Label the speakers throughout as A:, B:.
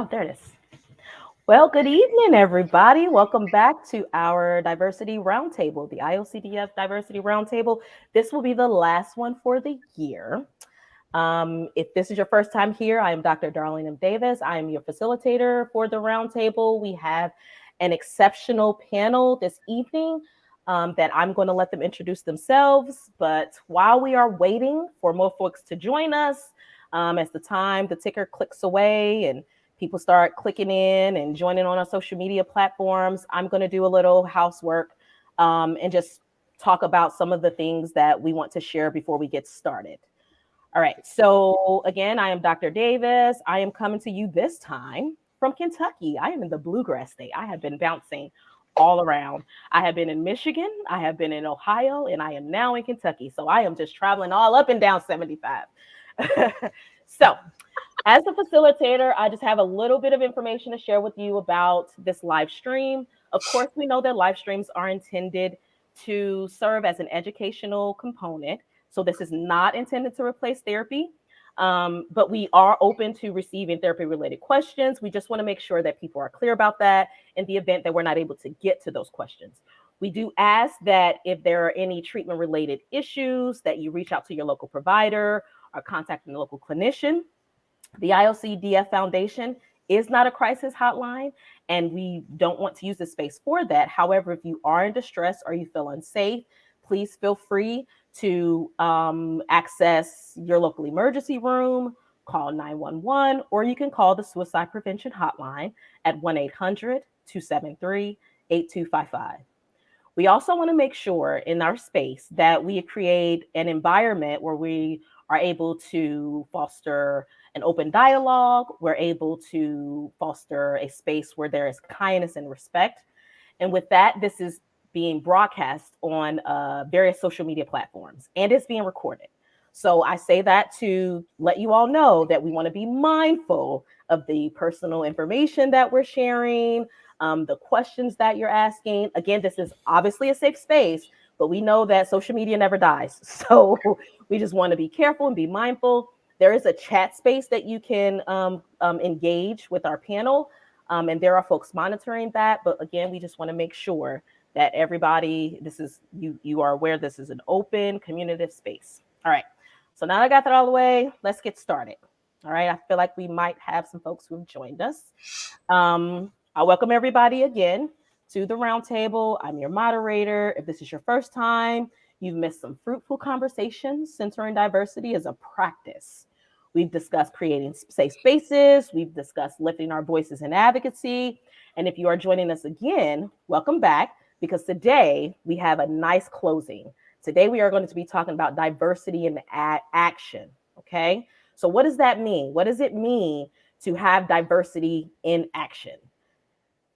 A: Oh, there it is. Well, good evening, everybody. Welcome back to our Diversity Roundtable, the IOCDF Diversity Roundtable. This will be the last one for the year. If this is your first time here, I am Dr. Darlene Davis. I am your facilitator for the roundtable. We have an exceptional panel this evening that I'm going to let them introduce themselves. But while we are waiting for more folks to join us, as the ticker clicks away and people start clicking in and joining on our social media platforms, I'm going to do a little housework and just talk about some of the things that we want to share before we get started. All right. So again, I am Dr. Davis. I am coming to you this time from Kentucky. I am in the Bluegrass State. I have been bouncing all around. I have been in Michigan, I have been in Ohio, and I am now in Kentucky. So I am just traveling all up and down 75. So as a facilitator, I just have a little bit of information to share with you about this live stream. Of course, we know that live streams are intended to serve as an educational component. So this is not intended to replace therapy, but we are open to receiving therapy-related questions. We just want to make sure that people are clear about that in the event that we're not able to get to those questions. We do ask that if there are any treatment-related issues, that you reach out to your local provider or contact a local clinician. The IOCDF Foundation is not a crisis hotline, and we don't want to use the space for that. However, if you are in distress or you feel unsafe, please feel free to access your local emergency room, call 911, or you can call the Suicide Prevention Hotline at 1-800-273-8255. We also want to make sure in our space that we create an environment where we are able to foster an open dialogue. We're able to foster a space where there is kindness and respect. And with that, this is being broadcast on various social media platforms, and it's being recorded. So I say that to let you all know that we want to be mindful of the personal information that we're sharing, the questions that you're asking. Again, this is obviously a safe space, but we know that social media never dies. So we just want to be careful and be mindful. There is a chat space that you can engage with our panel, and there are folks monitoring that. But again, we just want to make sure that everybody, you are aware this is an open communicative space. All right. So now I got that all the way, let's get started. All right. I feel like we might have some folks who have joined us. I welcome everybody again to the roundtable. I'm your moderator. If this is your first time, you've missed some fruitful conversations centering diversity as a practice. We've discussed creating safe spaces. We've discussed lifting our voices in advocacy. And if you are joining us again, welcome back, because today we have a nice closing. Today we are going to be talking about diversity in action, okay? So what does that mean? What does it mean to have diversity in action?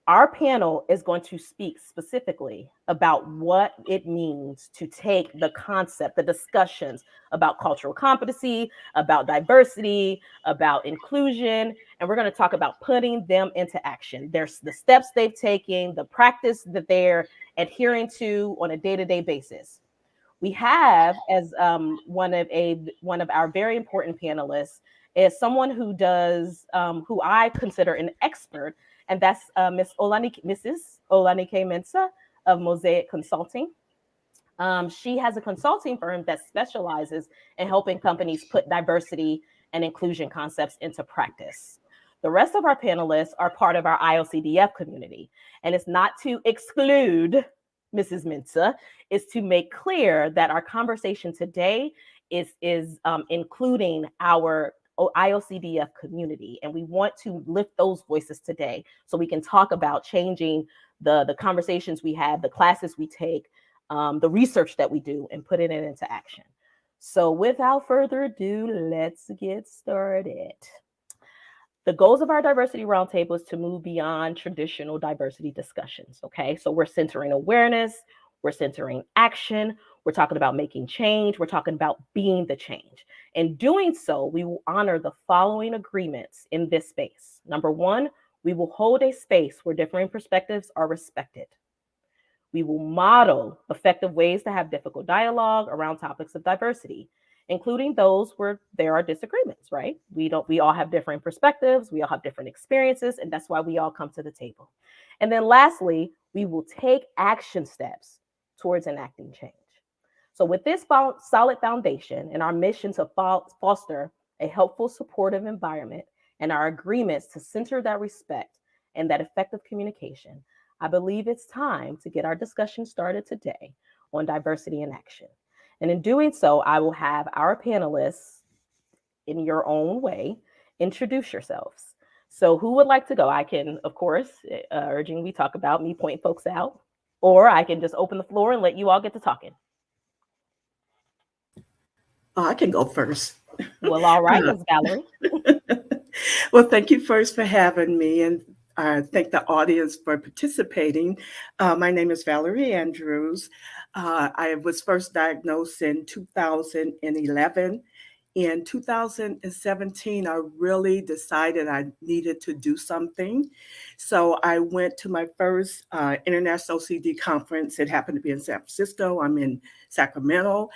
A: Our panel is going to speak specifically about what it means to take the concept, the discussions about cultural competency, about diversity, about inclusion, and we're going to talk about putting them into action. There's the steps they've taken, the practice that they're adhering to on a day-to-day basis. We have as one of our very important panelists is someone who does who I consider an expert, and that's Mrs. Olanike Mensah of Mosaic Consulting. She has a consulting firm that specializes in helping companies put diversity and inclusion concepts into practice. The rest of our panelists are part of our IOCDF community, and it's not to exclude Mrs. Mensah, is to make clear that our conversation today is including our IOCDF community, and we want to lift those voices today so we can talk about changing the conversations we have, the classes we take, the research that we do, and putting it into action. So without further ado, let's get started. The goals of our Diversity Roundtable is to move beyond traditional diversity discussions, okay? So we're centering awareness, we're centering action, we're talking about making change, we're talking about being the change. In doing so, we will honor the following agreements in this space. Number one, we will hold a space where differing perspectives are respected. We will model effective ways to have difficult dialogue around topics of diversity. including those where there are disagreements, right? We all have different perspectives, we all have different experiences, and that's why we all come to the table. And then lastly, we will take action steps towards enacting change. So, with this solid foundation and our mission to foster a helpful, supportive environment and our agreements to center that respect and that effective communication, I believe it's time to get our discussion started today on diversity in action. And in doing so, I will have our panelists, in your own way, introduce yourselves. So, who would like to go? I can, of course, urging we talk about me point folks out, or I can just open the floor and let you all get to talking.
B: I can go first.
A: Well, all right, Ms. Valerie.
B: Well, thank you first for having me, and thank the audience for participating. My name is Valerie Andrews. I was first diagnosed in 2011. In 2017, I really decided I needed to do something. So I went to my first international CD conference. It happened to be in San Francisco. I'm in Sacramento.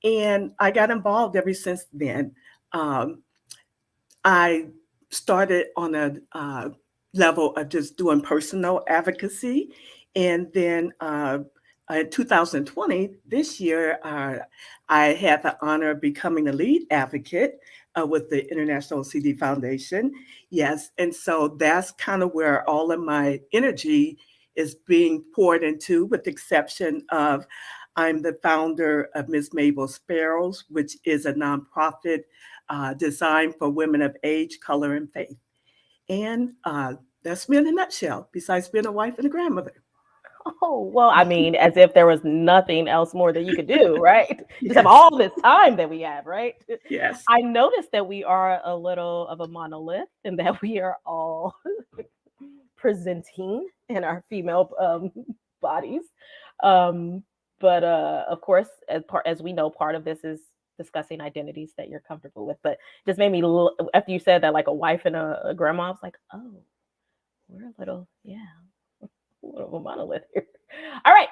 B: And I got involved ever since then. I started on a level of just doing personal advocacy. And then in 2020, this year, I had the honor of becoming a lead advocate with the International CD Foundation. Yes, and so that's kind of where all of my energy is being poured into, with the exception of I'm the founder of Ms. Mabel Sparrows, which is a nonprofit designed for women of age, color, and faith. And that's me in a nutshell, besides being a wife and a grandmother.
A: Oh, well, I mean, as if there was nothing else more that you could do, right? Just have all this time that we have, right?
B: Yes.
A: I noticed that we are a little of a monolith and that we are all presenting in our female bodies. But of course, as we know, part of this is discussing identities that you're comfortable with. But it just made me, after you said that, like a wife and a grandma, I was like, oh, we're a little, yeah. A monolith here. All right.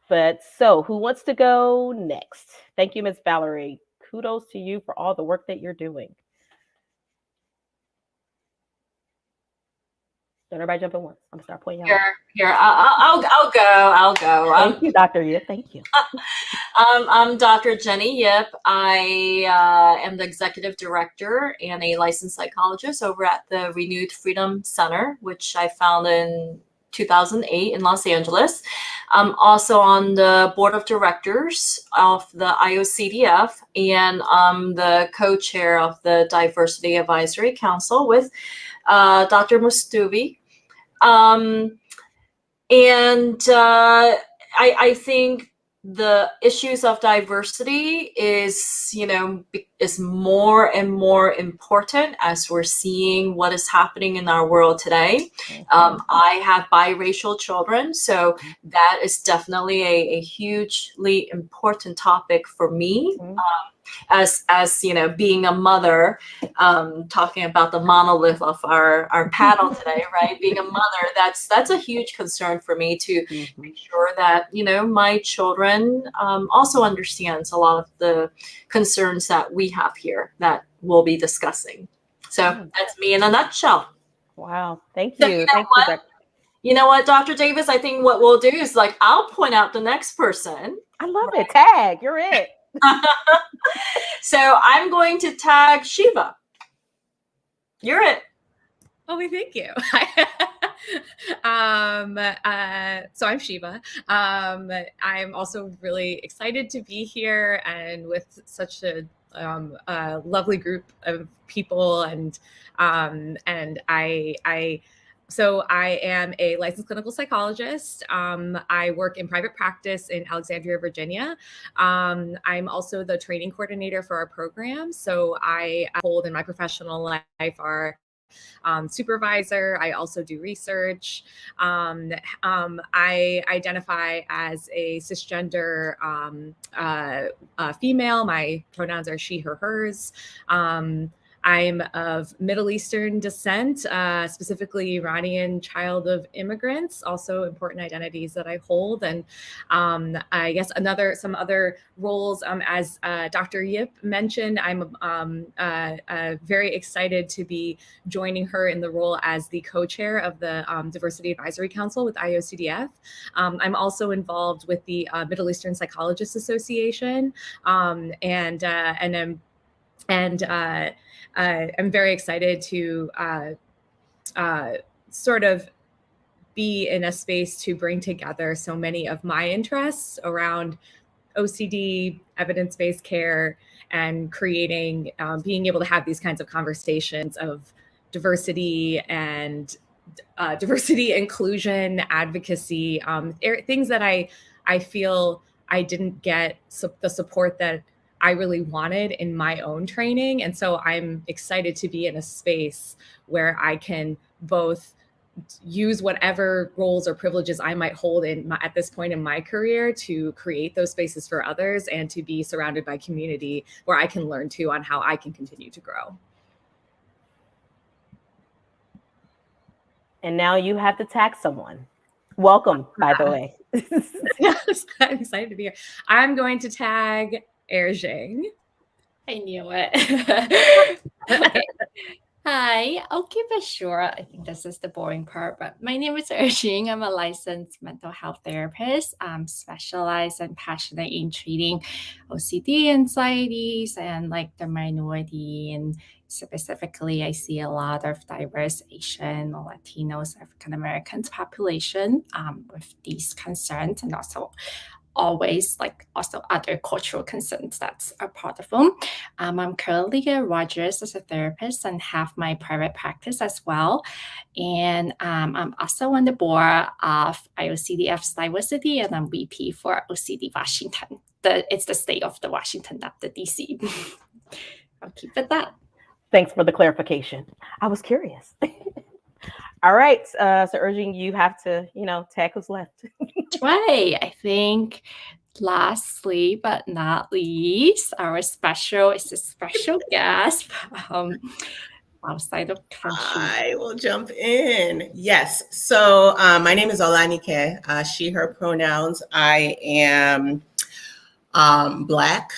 A: But so who wants to go next? Thank you, Ms. Valerie. Kudos to you for all the work that you're doing. Don't everybody jump at once. I'm gonna start pointing out.
C: Here. I'll go.
A: Thank you, Dr. Yip. Thank you.
C: I'm Dr. Jenny Yip. I am the executive director and a licensed psychologist over at the Renewed Freedom Center, which I founded in 2008 in Los Angeles. I'm also on the board of directors of the IOCDF, and I'm the co-chair of the Diversity Advisory Council with Dr. Mustuvi. I think the issues of diversity is more and more important as we're seeing what is happening in our world today. I have biracial children, so that is definitely a hugely important topic for me. As being a mother, talking about the monolith of our panel today, right? Being a mother, that's a huge concern for me to make sure that my children also understands a lot of the concerns that we have here that we'll be discussing. So that's me in a nutshell.
A: Wow, thank
C: So
A: you.
C: You know what, Dr. Davis? I think what we'll do is I'll point out the next person.
A: I love it. Tag, you're it.
C: So I'm going to tag Shiva. You're it.
D: Oh, thank you. So I'm Shiva. I'm also really excited to be here and with such a lovely group of people, and So I am a licensed clinical psychologist. I work in private practice in Alexandria, Virginia. I'm also the training coordinator for our program. So I hold in my professional life our supervisor. I also do research. I identify as a cisgender female. My pronouns are she, her, hers. I'm of Middle Eastern descent, specifically Iranian child of immigrants, also important identities that I hold. And I guess some other roles, as Dr. Yip mentioned, I'm very excited to be joining her in the role as the co-chair of the Diversity Advisory Council with IOCDF. I'm also involved with the Middle Eastern Psychologists Association, and I'm very excited to sort of be in a space to bring together so many of my interests around OCD, evidence-based care, and creating, being able to have these kinds of conversations of diversity and diversity, inclusion, advocacy, things that I feel I didn't get the support that I really wanted in my own training. And so I'm excited to be in a space where I can both use whatever roles or privileges I might hold at this point in my career to create those spaces for others, and to be surrounded by community where I can learn too on how I can continue to grow.
A: And now you have to tag someone. Welcome, by the way.
D: Yes, I'm excited to be here. I'm going to tag Erjing.
E: I knew it. Okay. Hi, I'll keep it short. I think this is the boring part, but my name is Erjing. I'm a licensed mental health therapist. I'm specialized and passionate in treating OCD, anxieties, and like the minority. And specifically, I see a lot of diverse Asian, Latinos, African Americans population with these concerns, and also other cultural concerns that's a part of them. I'm currently at Rogers as a therapist and have my private practice as well. And I'm also on the board of IOCDF's Diversity, and I'm VP for OCD Washington. It's the state of the Washington, not the DC. I'll keep it that.
A: Thanks for the clarification. I was curious. All right, so Erjing, you have to, tag who's left.
E: Right. I think lastly but not least, our special guest outside of country.
F: I will jump in. Yes. So my name is Olanike, she, her pronouns. I am Black.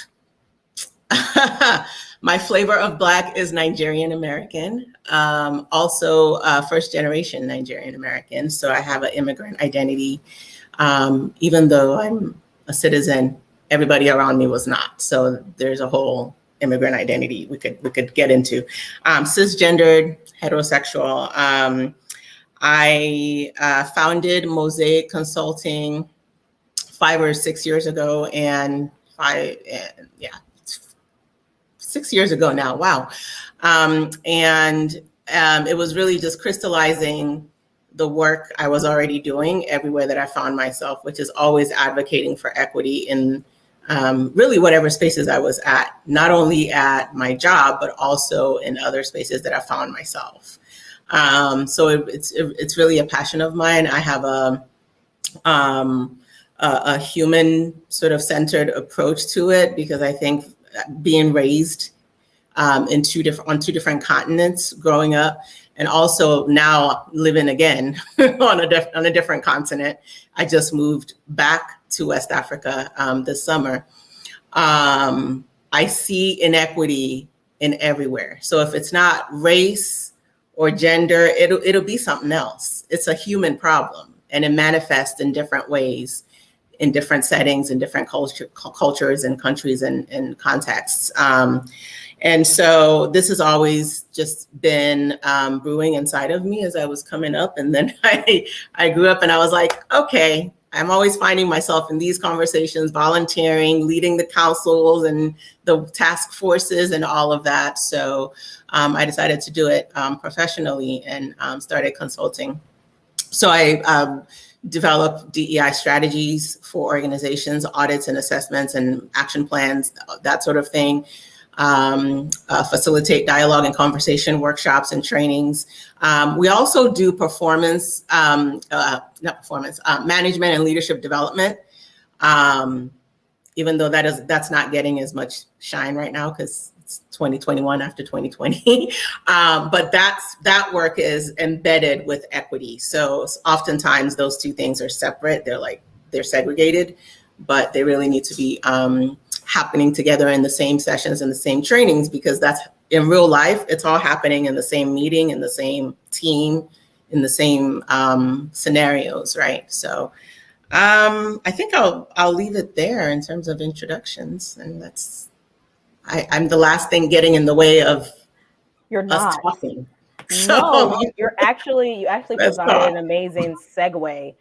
F: My flavor of Black is Nigerian American, also first generation Nigerian American. So I have an immigrant identity. Even though I'm a citizen, everybody around me was not. So there's a whole immigrant identity we could get into. Cisgendered, heterosexual. I founded Mosaic Consulting 5 or 6 years ago, 6 years ago now. Wow. It was really just crystallizing the work I was already doing everywhere that I found myself, which is always advocating for equity in really whatever spaces I was at, not only at my job, but also in other spaces that I found myself. So it's really a passion of mine. I have a human sort of centered approach to it, because I think being raised on two different continents growing up, and also now living again on a different continent. I just moved back to West Africa this summer. I see inequity in everywhere. So if it's not race or gender, it'll be something else. It's a human problem, and it manifests in different ways, in different settings, in different cultures and countries and contexts. And so this has always just been brewing inside of me as I was coming up. And then I grew up and I was like, okay, I'm always finding myself in these conversations, volunteering, leading the councils and the task forces and all of that. So I decided to do it professionally and started consulting. So I develop DEI strategies for organizations, audits and assessments and action plans, that sort of thing. Facilitate dialogue and conversation workshops and trainings. We also do management and leadership development. Even though that's not getting as much shine right now because it's 2021 after 2020. But that work is embedded with equity. So oftentimes those two things are separate. They're segregated, but they really need to be happening together in the same sessions and the same trainings, because that's in real life, it's all happening in the same meeting, in the same team, in the same scenarios, right? So I think I'll leave it there in terms of introductions, and I'm the last thing getting in the way of
A: You're
F: us
A: not.
F: talking.
A: No, you actually
F: Let's
A: provided
F: talk.
A: an amazing segue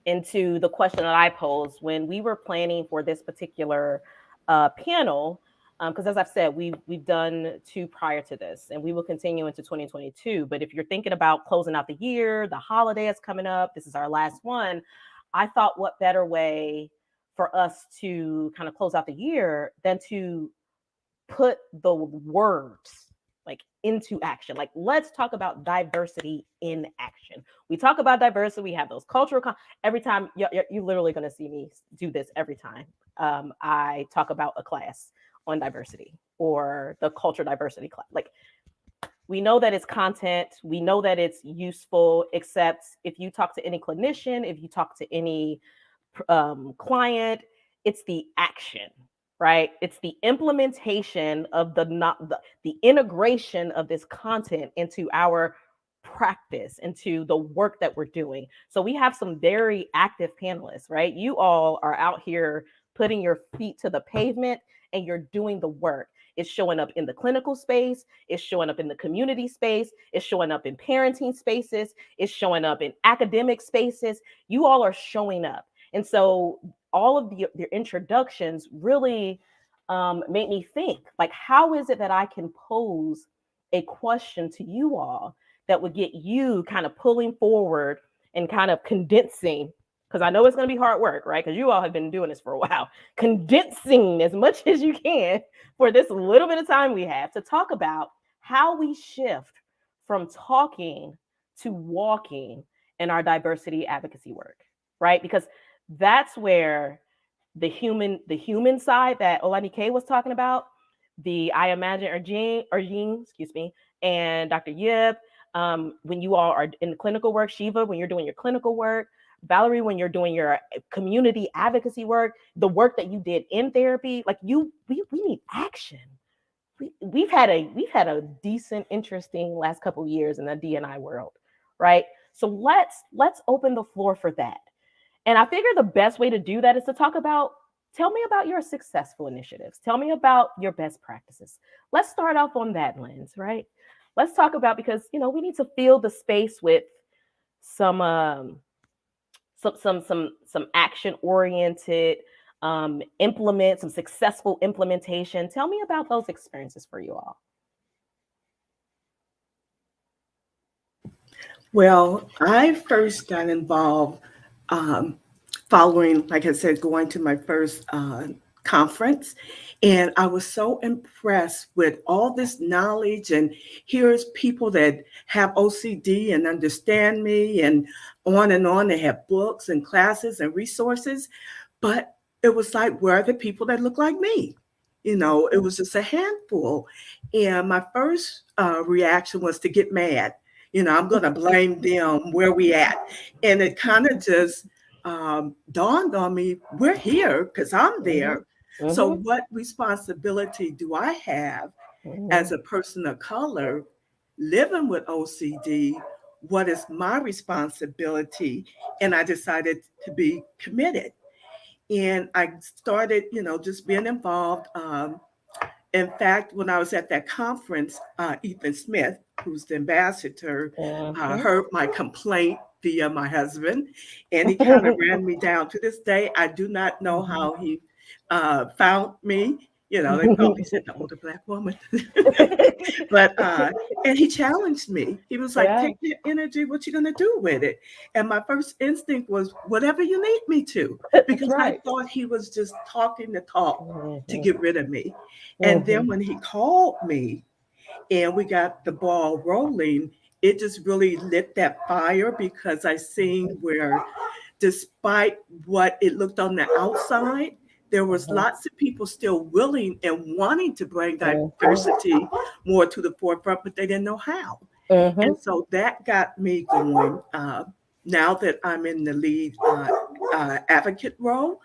A: into the question that I posed when we were planning for this particular panel. Because as I've said, we've done 2 prior to this, and we will continue into 2022. But if you're thinking about closing out the year, the holiday is coming up, this is our last one. I thought, what better way for us to kind of close out the year than to put the words like into action. Like, let's talk about diversity in action. We talk about diversity. We have those cultural every time. You're literally going to see me do this every time I talk about a class on diversity or the culture diversity class. Like, we know that it's content. We know that it's useful, except if you talk to any clinician, if you talk to any client, it's the action, right? It's the implementation of the integration of this content into our practice, into the work that we're doing. So we have some very active panelists, right? You all are out here putting your feet to the pavement and you're doing the work. It's showing up in the clinical space. It's showing up in the community space. It's showing up in parenting spaces. It's showing up in academic spaces. You all are showing up. And so all of your introductions really made me think, like, how is it that I can pose a question to you all that would get you kind of pulling forward and kind of condensing, because I know it's going to be hard work, right? Because you all have been doing this for a while, condensing as much as you can for this little bit of time we have to talk about how we shift from talking to walking in our diversity advocacy work, right? Because that's where the human side that Olanike was talking about, I imagine Erjeen, excuse me, and Dr. Yip, when you all are in the clinical work, Shiva, when you're doing your clinical work, Valerie, when you're doing your community advocacy work, the work that you did in therapy, like we need action. We've had a decent, interesting last couple of years in the D&I world, right? So let's open the floor for that. And I figure the best way to do that is to tell me about your successful initiatives. Tell me about your best practices. Let's start off on that lens, right? Let's talk about, because, we need to fill the space with some action-oriented some successful implementation. Tell me about those experiences for you all.
B: Well, I first got involved following, like I said, going to my first conference. And I was so impressed with all this knowledge. And here's people that have OCD and understand me, and on and on. They have books and classes and resources. But it was like, where are the people that look like me? It was just a handful. And my first reaction was to get mad. I'm going to blame them, where we at. And it kind of just dawned on me, we're here because I'm there. Mm-hmm. So what responsibility do I have as a person of color living with OCD? What is my responsibility? And I decided to be committed. And I started, just being involved. In fact, when I was at that conference, Ethan Smith, who's the ambassador, heard my complaint via my husband, and he kind of ran me down. To this day, I do not know how he found me. They probably said the older Black woman. But, and he challenged me. He was like, take your energy, what you going to do with it? And my first instinct was, whatever you need me to, because I thought he was just talking the talk to get rid of me. And then when he called me and we got the ball rolling, it just really lit that fire, because I seen where, despite what it looked on the outside, there was lots of people still willing and wanting to bring diversity more to the forefront, but they didn't know how. And so that got me going. Now that I'm in the lead advocate role,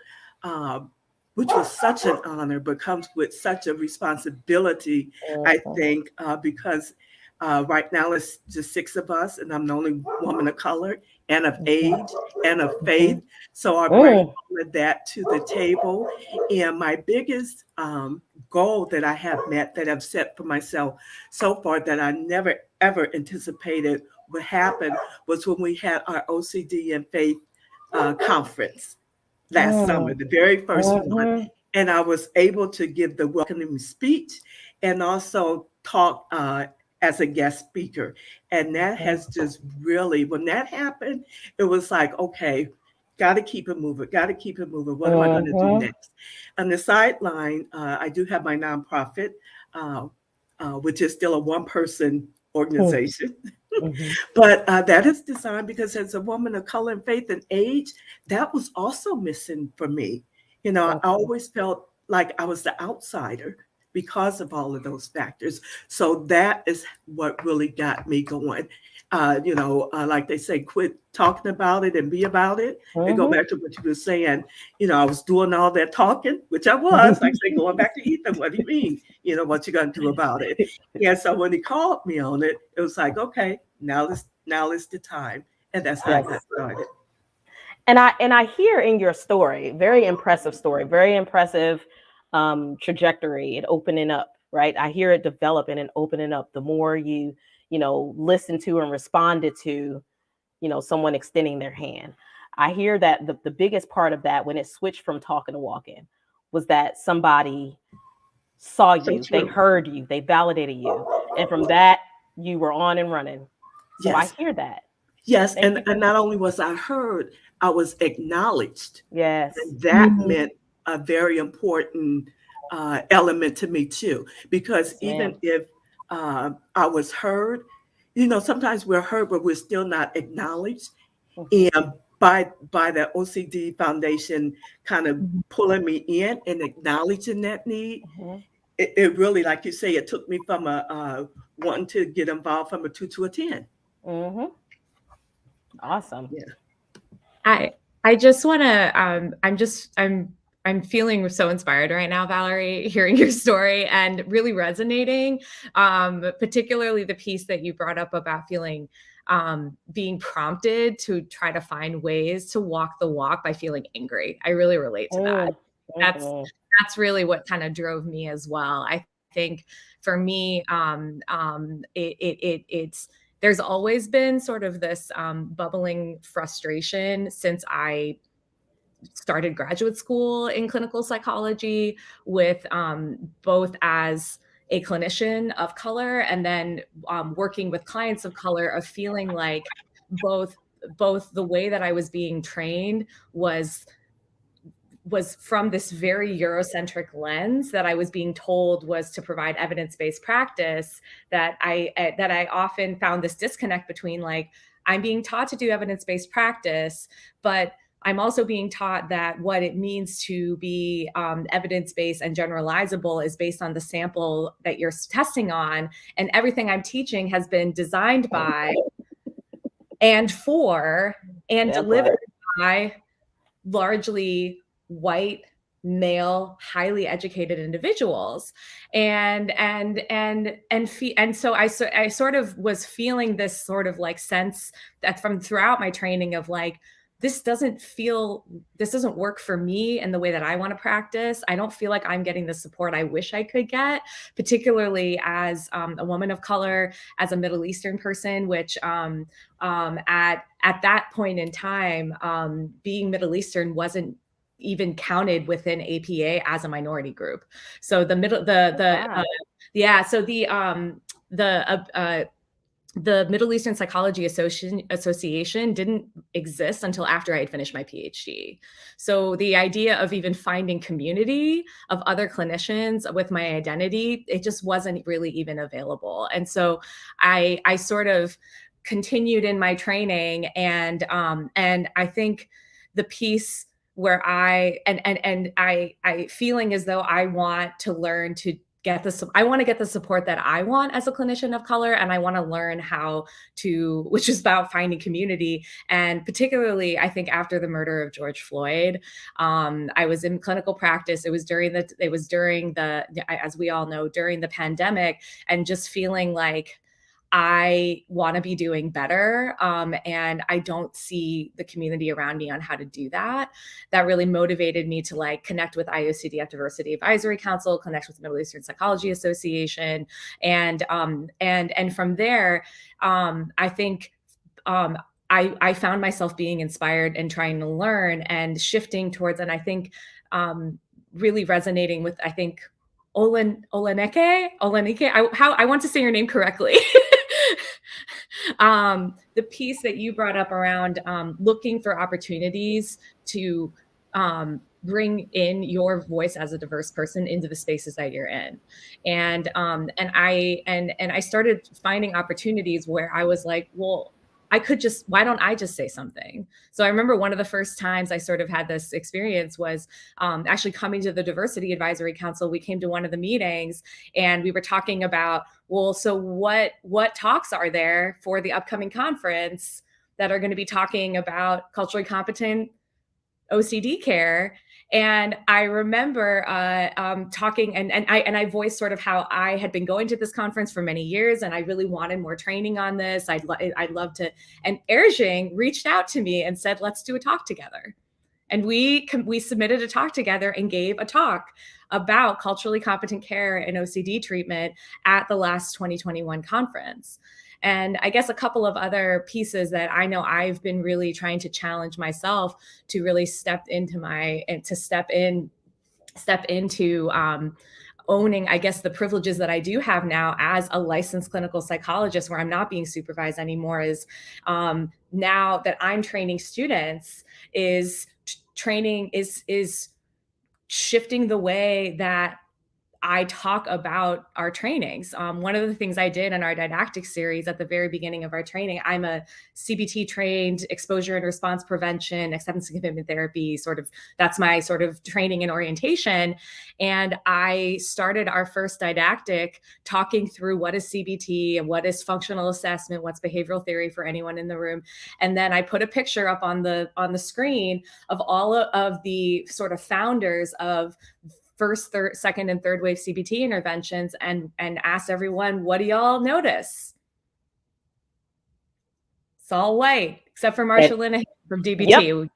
B: which was such an honor, but comes with such a responsibility, I think, because right now it's just 6 of us, and I'm the only woman of color and of age and of faith. So I bring all of that to the table. And my biggest goal that I have met, that I've set for myself so far, that I never, ever anticipated would happen, was when we had our OCD and faith conference last summer, the very first one. And I was able to give the welcoming speech and also talk as a guest speaker. And that has just really, when that happened, it was like, okay, got to keep it moving, got to keep it moving. What am I going to do next? On the sideline, I do have my nonprofit, which is still a one-person organization. But that is designed because as a woman of color and faith and age, that was also missing for me. You know, I always felt like I was the outsider because of all of those factors. So that is what really got me going. Like they say, quit talking about it and be about it. And go back to what you were saying. You know, I was doing all that talking, which I was, like say, going back to Ethan, what do you mean? You know, what you gonna do about it? Yeah, so when he called me on it, it was like, okay, now is the time. And that's how I got started.
A: And I hear in your story, very impressive story, very impressive trajectory and opening up, right? I hear it developing and opening up the more you listen to and responded to, someone extending their hand. I hear that the biggest part of that, when it switched from talking to walking, was that somebody saw you, they heard you, they validated you. And from that, you were on and running. So I hear that.
B: Yes, and not only was I heard, I was acknowledged.
A: Yes.
B: And that meant a very important element to me too, because even if I was heard, sometimes we're heard, but we're still not acknowledged. And by the OCD Foundation kind of pulling me in and acknowledging that need, it really, like you say, it took me from a wanting to get involved from a 2 to a 10.
A: Awesome.
D: Yeah. I just want to, I'm feeling so inspired right now, Valerie, hearing your story and really resonating, particularly the piece that you brought up about feeling, being prompted to try to find ways to walk the walk by feeling angry. I really relate to that. That's really what kind of drove me as well. I think for me, it's there's always been sort of this bubbling frustration since I started graduate school in clinical psychology, with both as a clinician of color and then working with clients of color, of feeling like both the way that I was being trained was from this very Eurocentric lens that I was being told was to provide evidence-based practice, that I often found this disconnect between, like, I'm being taught to do evidence-based practice, but I'm also being taught that what it means to be evidence-based and generalizable is based on the sample that you're testing on. And everything I'm teaching has been designed by and for and delivered by largely white, male, highly educated individuals. And so I sort of was feeling this sort of like sense that from throughout my training of like, this doesn't work for me in the way that I want to practice. I don't feel like I'm getting the support I wish I could get, particularly as a woman of color, as a Middle Eastern person, which at that point in time, being Middle Eastern wasn't even counted within APA as a minority group. So the Middle Eastern Psychology Association didn't exist until after I had finished my PhD. So the idea of even finding community of other clinicians with my identity, it just wasn't really even available. And so I sort of continued in my training, and I think the piece where I feeling as though I want to learn to get I want to get the support that I want as a clinician of color, and I want to learn how to, which is about finding community. And particularly, I think after the murder of George Floyd, I was in clinical practice. It was during the, as we all know, during the pandemic, and just feeling like I want to be doing better. And I don't see the community around me on how to do that. That really motivated me to like connect with IOCDF Diversity Advisory Council, connect with the Middle Eastern Psychology Association. And from there, I think, I found myself being inspired and trying to learn and shifting towards, and I think really resonating with, I think, Olenike. I want to say your name correctly. The piece that you brought up around looking for opportunities to bring in your voice as a diverse person into the spaces that you're in. And I started finding opportunities where I was like, well, why don't I just say something? So I remember one of the first times I sort of had this experience was actually coming to the Diversity Advisory Council. We came to one of the meetings and we were talking about, well, so what talks are there for the upcoming conference that are going to be talking about culturally competent OCD care? And I remember talking, and I voiced sort of how I had been going to this conference for many years, and I really wanted more training on this. I'd love to. And Erjing reached out to me and said, "Let's do a talk together." And we submitted a talk together and gave a talk about culturally competent care and OCD treatment at the last 2021 conference. And I guess a couple of other pieces that I know I've been really trying to challenge myself to really step into owning, I guess, the privileges that I do have now as a licensed clinical psychologist, where I'm not being supervised anymore, is now that I'm training students, is shifting the way that I talk about our trainings. One of the things I did in our didactic series at the very beginning of our training, I'm a CBT trained exposure and response prevention, acceptance and commitment therapy, that's my sort of training and orientation. And I started our first didactic talking through what is CBT and what is functional assessment, what's behavioral theory for anyone in the room. And then I put a picture up on the screen of all of the sort of founders of first, second, and third wave CBT interventions, and asked everyone, what do y'all notice? It's all white, except for Marsha Linehan from DBT.
A: Yep.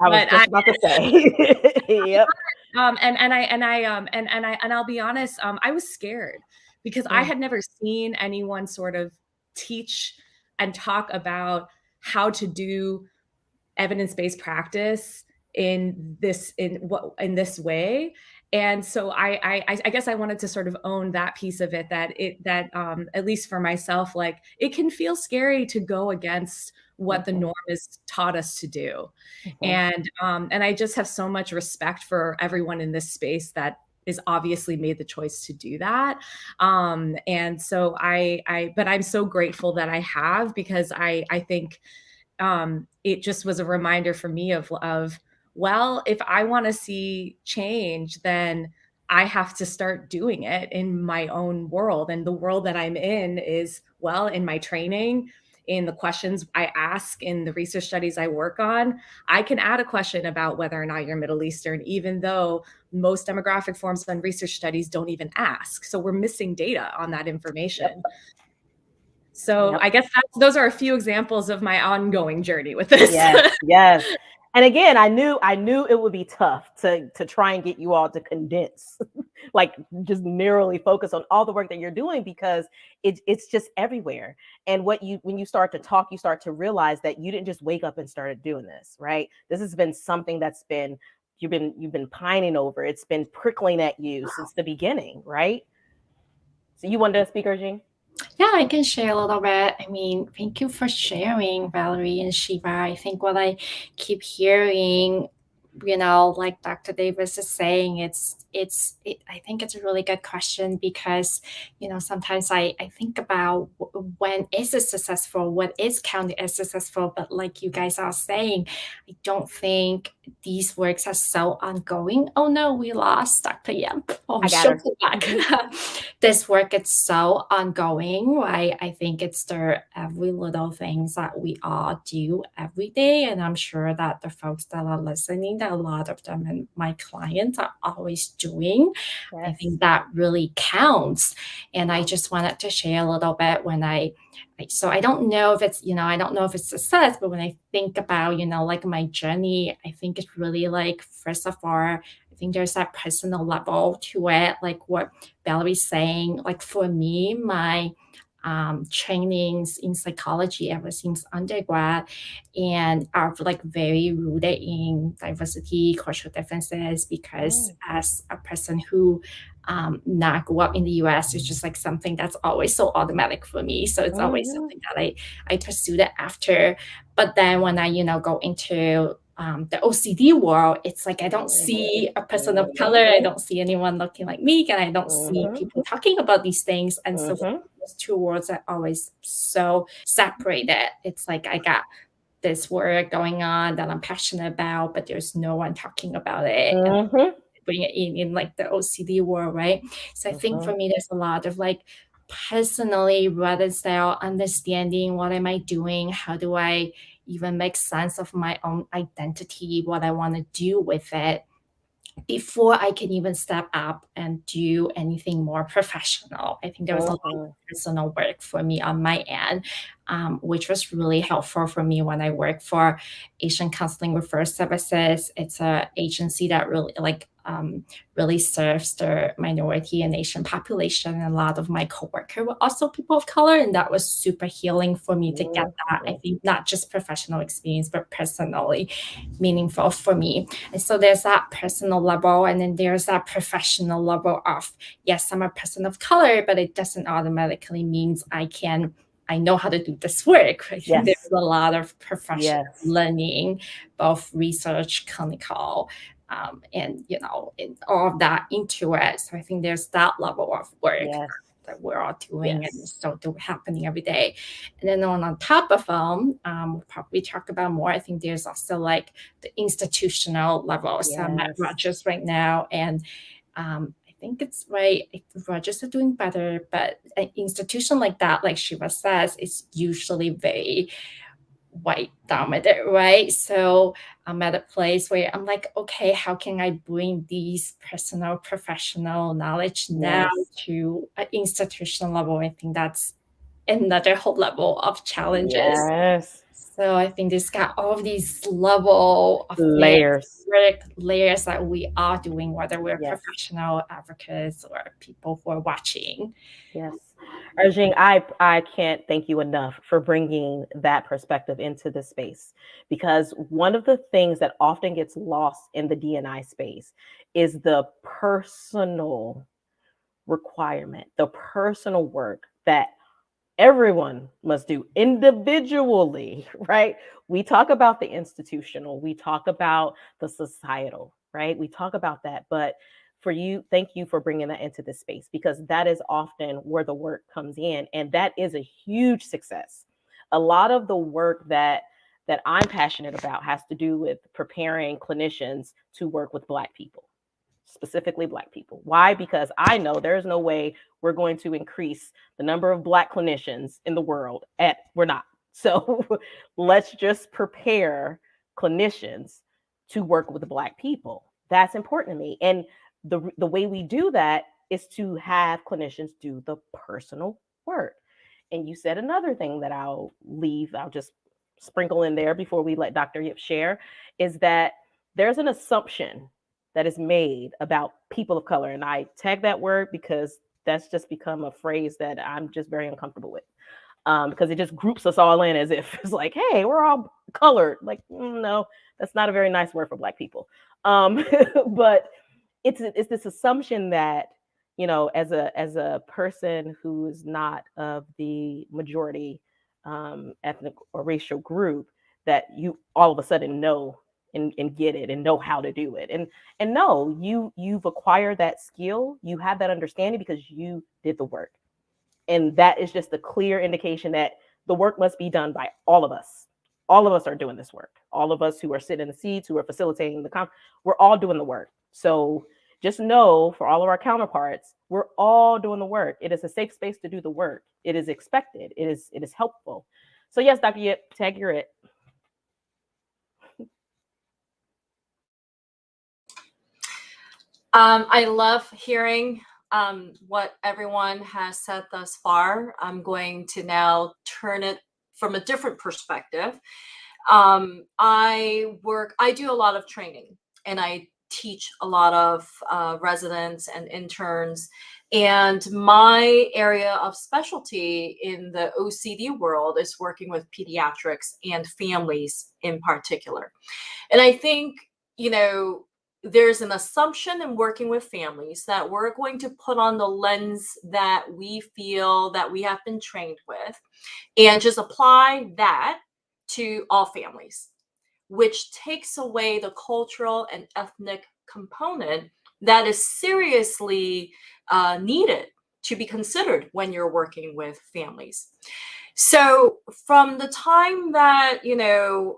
A: I was just about to say. Yep.
D: And I'll be honest, I was scared because I had never seen anyone sort of teach and talk about how to do evidence-based practice in this way. And so I guess I wanted to sort of own that piece of it, that at least for myself, like, it can feel scary to go against what the norm has taught us to do. And I just have so much respect for everyone in this space that is obviously made the choice to do that. And so but I'm so grateful that I have, because I think it just was a reminder for me of, well, if I want to see change, then I have to start doing it in my own world. And the world that I'm in is, well, in my training, in the questions I ask, in the research studies I work on, I can add a question about whether or not you're Middle Eastern, even though most demographic forms and research studies don't even ask. So we're missing data on that information. So I guess those are a few examples of my ongoing journey with this.
A: Yes. And again, I knew it would be tough to try and get you all to condense, like just narrowly focus on all the work that you're doing, because it's just everywhere. And when you start to talk, you start to realize that you didn't just wake up and started doing this, right? This has been something you've been pining over. It's been prickling at you since the beginning, right? So you wanted to speak, Erjing?
E: Yeah, I can share a little bit. I mean, thank you for sharing, Valerie and Shiva. I think what I keep hearing, like Dr. Davis is saying, it's I think it's a really good question because, sometimes I think about when is it successful, what is counted as successful, but like you guys are saying, I don't think these works are so ongoing. Oh no, we lost Dr. Yamp. Oh,
A: I got
E: she'll
A: her.
E: come back. This work is so ongoing, right? I think it's the every little things that we all do every day. And I'm sure that the folks that are listening, that a lot of them and my clients are always doing. I
A: Yes.
E: think that really counts. And I just wanted to share a little bit so I don't know if it's, I don't know if it's success, but when I think about, like my journey, I think it's really like, first of all, I think there's that personal level to it, like what Valerie's saying. Like for me, my trainings in psychology ever since undergrad and are like very rooted in diversity, cultural differences, because as a person who not grew up in the US, it's just like something that's always so automatic for me. So it's always something that I pursued it after. But then when I, go into the OCD world, it's like I don't see a person of color, I don't see anyone looking like me, and I don't see people talking about these things. And so those two worlds are always so separated. It's like I got this work going on that I'm passionate about, but there's no one talking about it. And bring it in like the OCD world, right? So I think for me, there's a lot of like personally rather style understanding, what am I doing? How do I even make sense of my own identity, what I want to do with it, before I can even step up and do anything more professional. I think there was a lot of personal work for me on my end, which was really helpful for me when I worked for Asian Counseling Referral Services. It's an agency that really serves the minority and Asian population. And a lot of my coworkers were also people of color, and that was super healing for me to get that. I think not just professional experience, but personally meaningful for me. And so there's that personal level, and then there's that professional level of, yes, I'm a person of color, but it doesn't automatically means I know how to do this work. I think there's a lot of professional learning, both research, clinical, and and all of that into it. So I think there's that level of work that we're all doing and still happening every day. And then on top of them, we'll probably talk about more. I think there's also like the institutional level. So I'm at Rogers right now, and I think it's right. Rogers are doing better, but an institution like that, like Shiva says, is usually very white dominated, right? So I'm at a place where I'm like, okay, how can I bring these personal, professional knowledge now to an institutional level? I think that's another whole level of challenges. So I think this got all of these level of layers that we are doing, whether we're professional advocates or people who are watching.
A: Yes. Arjing, I can't thank you enough for bringing that perspective into the space, because one of the things that often gets lost in the D&I space is the personal requirement, the personal work that everyone must do individually, right? We talk about the institutional, we talk about the societal, right? We talk about that, but for you, thank you for bringing that into this space, because that is often where the work comes in, and that is a huge success. A lot of the work that I'm passionate about has to do with preparing clinicians to work with Black people, specifically Black people. Why? Because I know there's no way we're going to increase the number of Black clinicians in the world. We're not. So let's just prepare clinicians to work with Black people. That's important to me. And the way we do that is to have clinicians do the personal work. And you said another thing that I'll just sprinkle in there before we let Dr. Yip share, is that there's an assumption that is made about people of color. And I tag that word because that's just become a phrase that I'm just very uncomfortable with, because it just groups us all in as if it's like, hey, we're all colored. Like, no, that's not a very nice word for Black people. But it's this assumption that, as a person who is not of the majority ethnic or racial group, that you all of a sudden know and get it and know how to do it. And no, you've acquired that skill, you have that understanding because you did the work. And that is just a clear indication that the work must be done by all of us. All of us are doing this work. All of us who are sitting in the seats, who are facilitating the we're all doing the work. So just know, for all of our counterparts, we're all doing the work. It is a safe space to do the work. It is expected. It is helpful. So yes, Dr. Yip, tag you're it.
C: I love hearing what everyone has said thus far. I'm going to now turn it from a different perspective. I do a lot of training, and I teach a lot of residents and interns. And my area of specialty in the OCD world is working with pediatrics and families in particular. And I think, there's an assumption in working with families that we're going to put on the lens that we feel that we have been trained with and just apply that to all families, which takes away the cultural and ethnic component that is seriously needed to be considered when you're working with families. So from the time that,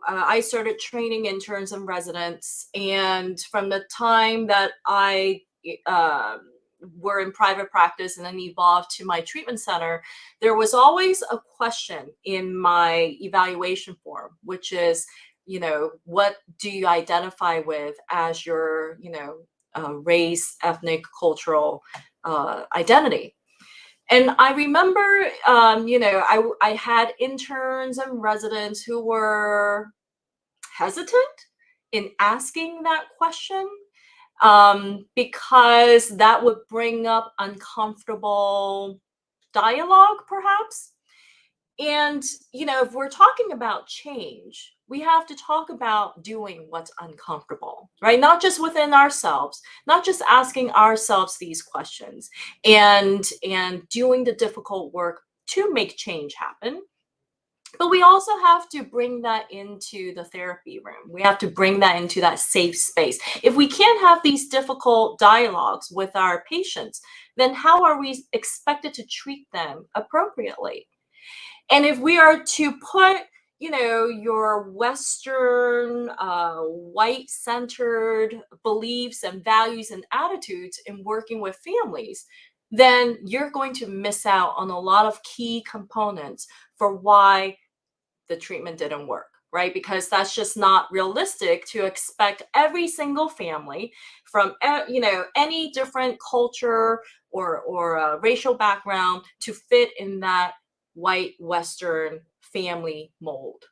C: I started training interns and residents, and from the time that I were in private practice and then evolved to my treatment center, there was always a question in my evaluation form, which is, what do you identify with as your, race, ethnic, cultural identity? And I remember, I had interns and residents who were hesitant in asking that question because that would bring up uncomfortable dialogue, perhaps. And, if we're talking about change, we have to talk about doing what's uncomfortable, right? Not just within ourselves, not just asking ourselves these questions and doing the difficult work to make change happen. But we also have to bring that into the therapy room. We have to bring that into that safe space. If we can't have these difficult dialogues with our patients, then how are we expected to treat them appropriately? And if we are to put, your Western, white-centered beliefs and values and attitudes in working with families, then you're going to miss out on a lot of key components for why the treatment didn't work, right? Because that's just not realistic to expect every single family from, any different culture or racial background to fit in that white Western family mold.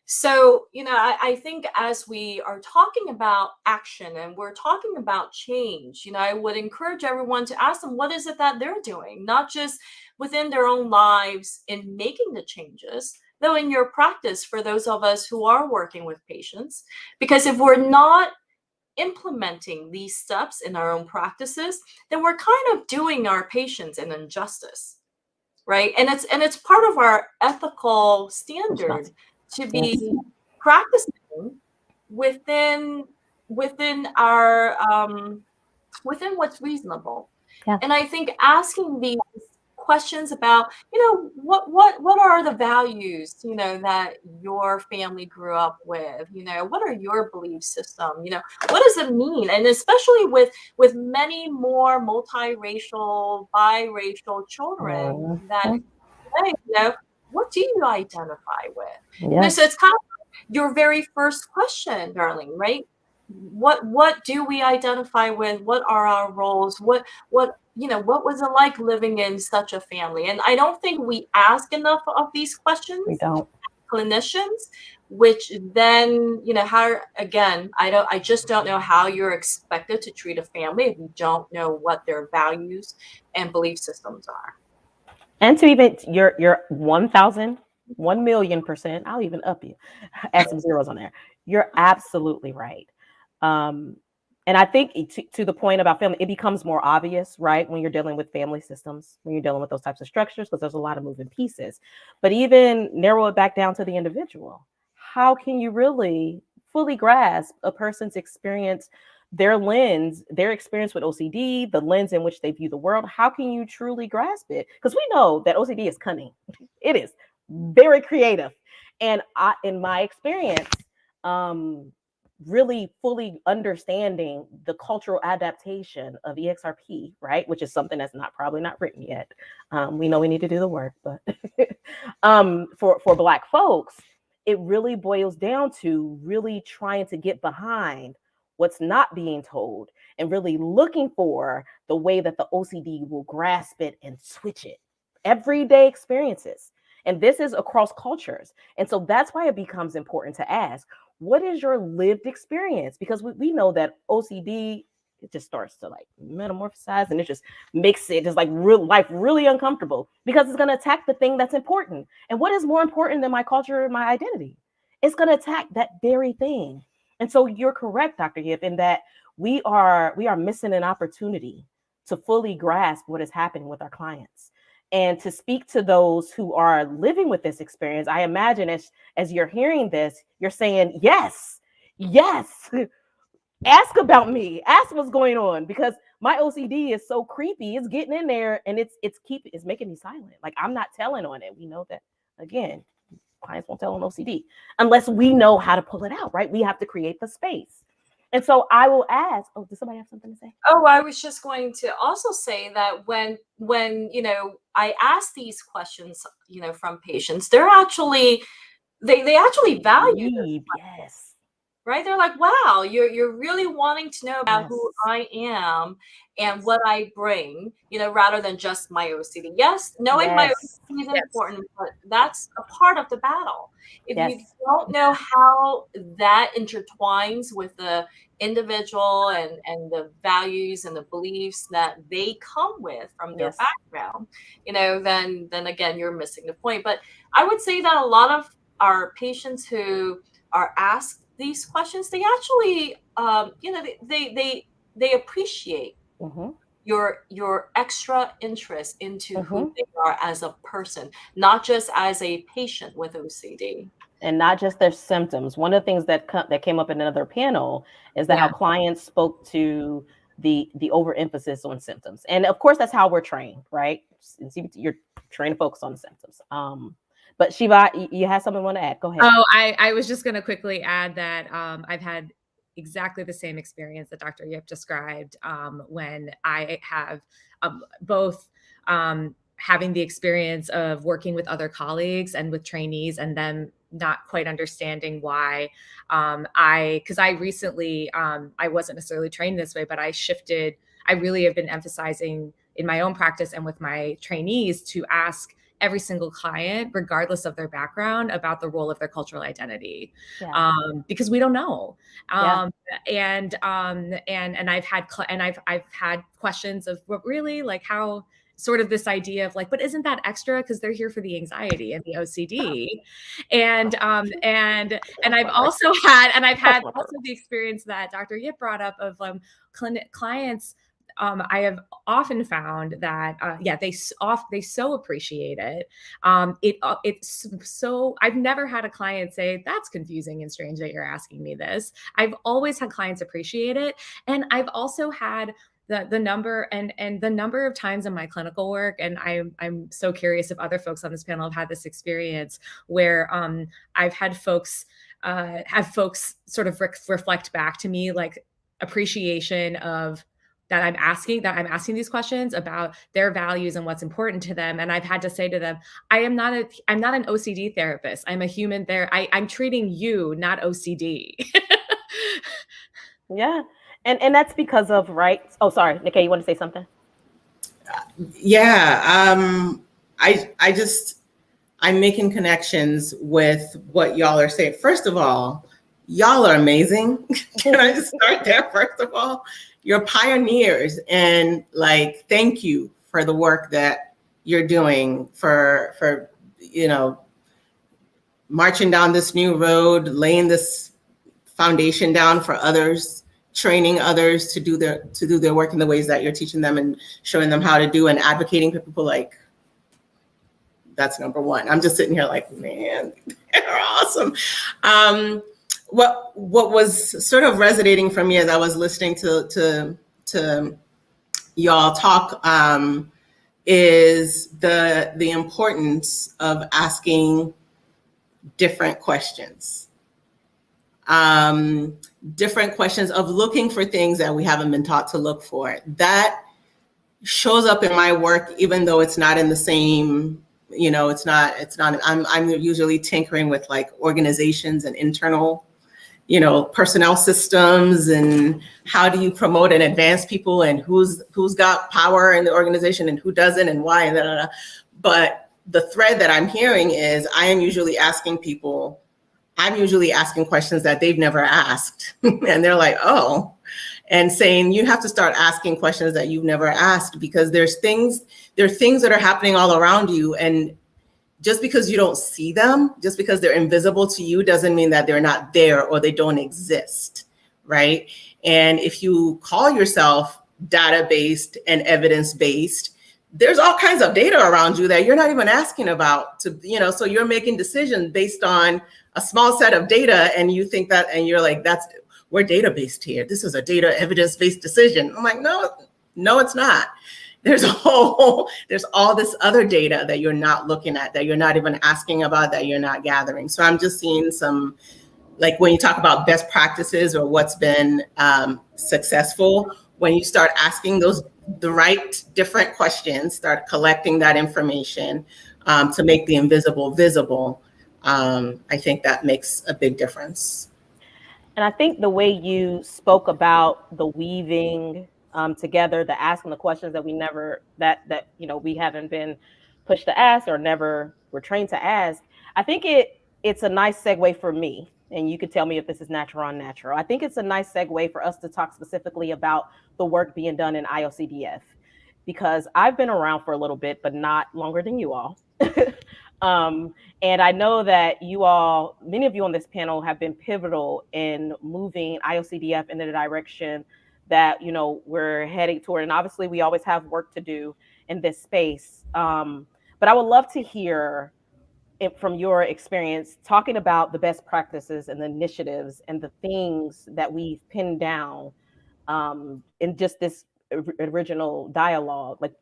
C: So, I think as we are talking about action and we're talking about change, I would encourage everyone to ask them, what is it that they're doing? Not just within their own lives in making the changes, though in your practice for those of us who are working with patients. Because if we're not implementing these steps in our own practices, then we're kind of doing our patients an injustice. Right. And it's part of our ethical standard to be practicing within our within what's reasonable.
A: Yeah.
C: And I think asking these questions about, what are the values, that your family grew up with, what are your belief system, what does it mean? And especially with many more multiracial, biracial children that, what do you identify with?
A: Yes.
C: So it's kind of your very first question, Darlene, right? What do we identify with? What are our roles? What was it like living in such a family? And I don't think we ask enough of these questions.
A: We don't.
C: Clinicians, which then, how, again, I just don't know how you're expected to treat a family if you don't know what their values and belief systems are.
A: And to even you're 1,000, 1,000,000%, I'll even up you, add some zeros on there. You're absolutely right. And I think to the point about family, it becomes more obvious, right? When you're dealing with family systems, when you're dealing with those types of structures, because there's a lot of moving pieces. But even narrow it back down to the individual. How can you really fully grasp a person's experience, their lens, their experience with OCD, the lens in which they view the world? How can you truly grasp it? Because we know that OCD is cunning. It is very creative. And in my experience, really fully understanding the cultural adaptation of EXRP, right, which is something that's probably not written yet. We know we need to do the work, but for Black folks, it really boils down to really trying to get behind what's not being told and really looking for the way that the OCD will grasp it and switch it. Everyday experiences. And this is across cultures. And so that's why it becomes important to ask, what is your lived experience? Because we know that OCD, it just starts to like metamorphosize, and it just makes it just like life really uncomfortable, because it's going to attack the thing that's important. And what is more important than my culture and my identity? It's going to attack that very thing. And so you're correct, Dr. Yip, in that we are missing an opportunity to fully grasp what is happening with our clients. And to speak to those who are living with this experience, I imagine as you're hearing this, you're saying, yes, ask about me, ask what's going on, because my OCD is so creepy. It's getting in there, and it's making me silent. Like, I'm not telling on it. We know that, again, clients won't tell on OCD unless we know how to pull it out, right? We have to create the space. And so I will ask, does somebody have something to say?
C: Oh, I was just going to also say that when I ask these questions, from patients, they're actually, they actually value this.
A: Yes.
C: Right? They're like, wow, you're really wanting to know about who I am and what I bring, rather than just my OCD. Yes, knowing my OCD is important, but that's a part of the battle. If you don't know how that intertwines with the individual and the values and the beliefs that they come with from their background, then again, you're missing the point. But I would say that a lot of our patients who are asked these questions, they actually, they appreciate your extra interest into who they are as a person, not just as a patient with OCD.
A: And not just their symptoms. One of the things that came up in another panel is that how clients spoke to the overemphasis on symptoms. And of course, that's how we're trained, right? You're trained to focus on the symptoms. But Shiva, you had something you want to add? Go ahead.
D: Oh, I was just going to quickly add that I've had exactly the same experience that Dr. Yip described when I have both having the experience of working with other colleagues and with trainees, and them not quite understanding why because I recently, I wasn't necessarily trained this way, but I really have been emphasizing in my own practice and with my trainees to ask every single client, regardless of their background, about the role of their cultural identity, because we don't know. And I've had questions of what really, like, how sort of this idea of like, but isn't that extra because they're here for the anxiety and the OCD, and I've also had also the experience that Dr. Yip brought up of clients. I have often found that, they so appreciate it. It's so, I've never had a client say, that's confusing and strange that you're asking me this. I've always had clients appreciate it. And I've also had the number of times in my clinical work, and I'm so curious if other folks on this panel have had this experience, where I've had folks sort of reflect back to me like appreciation of that I'm asking these questions about their values and what's important to them. And I've had to say to them, I'm not an OCD therapist. I'm a human there. I'm treating you, not OCD.
A: Yeah. And that's because of, right? Oh, sorry, Nikkei, you want to say something?
F: I'm making connections with what y'all are saying. First of all, y'all are amazing. Can I just start there? First of all, you're pioneers, and like, thank you for the work that you're doing for marching down this new road, laying this foundation down for others, training others to do their work in the ways that you're teaching them and showing them how to do, and advocating for people. Like, that's number one. I'm just sitting here like, man, they're awesome. what was sort of resonating for me as I was listening to y'all talk is the importance of asking different questions. Different questions, of looking for things that we haven't been taught to look for. That shows up in my work, even though it's not in the same, it's not, I'm usually tinkering with like organizations and internal, personnel systems, and how do you promote and advance people, and who's got power in the organization and who doesn't, and why, and blah, blah, blah. But the thread that I'm hearing is I'm usually asking questions that they've never asked. And they're like, oh, and saying you have to start asking questions that you've never asked, because there are things that are happening all around you. And just because you don't see them, just because they're invisible to you, doesn't mean that they're not there or they don't exist, right? And if you call yourself data-based and evidence-based, there's all kinds of data around you that you're not even asking about, so you're making decisions based on a small set of data, and you think that, and you're like, we're data-based here. This is a data evidence-based decision. I'm like, no, it's not. There's all this other data that you're not looking at, that you're not even asking about, that you're not gathering. So I'm just seeing some, like when you talk about best practices or what's been successful, when you start asking the right different questions, start collecting that information to make the invisible visible, I think that makes a big difference.
A: And I think the way you spoke about the weaving together, the asking the questions that we never, that we haven't been pushed to ask or never were trained to ask, I think it's a nice segue for me. And you could tell me if this is natural or unnatural. I think it's a nice segue for us to talk specifically about the work being done in IOCDF, because I've been around for a little bit, but not longer than you all. And I know that many of you on this panel have been pivotal in moving IOCDF in the direction that, we're heading toward. And obviously we always have work to do in this space. But I would love to hear from your experience, talking about the best practices and the initiatives and the things that we've pinned down in just this original dialogue. Like,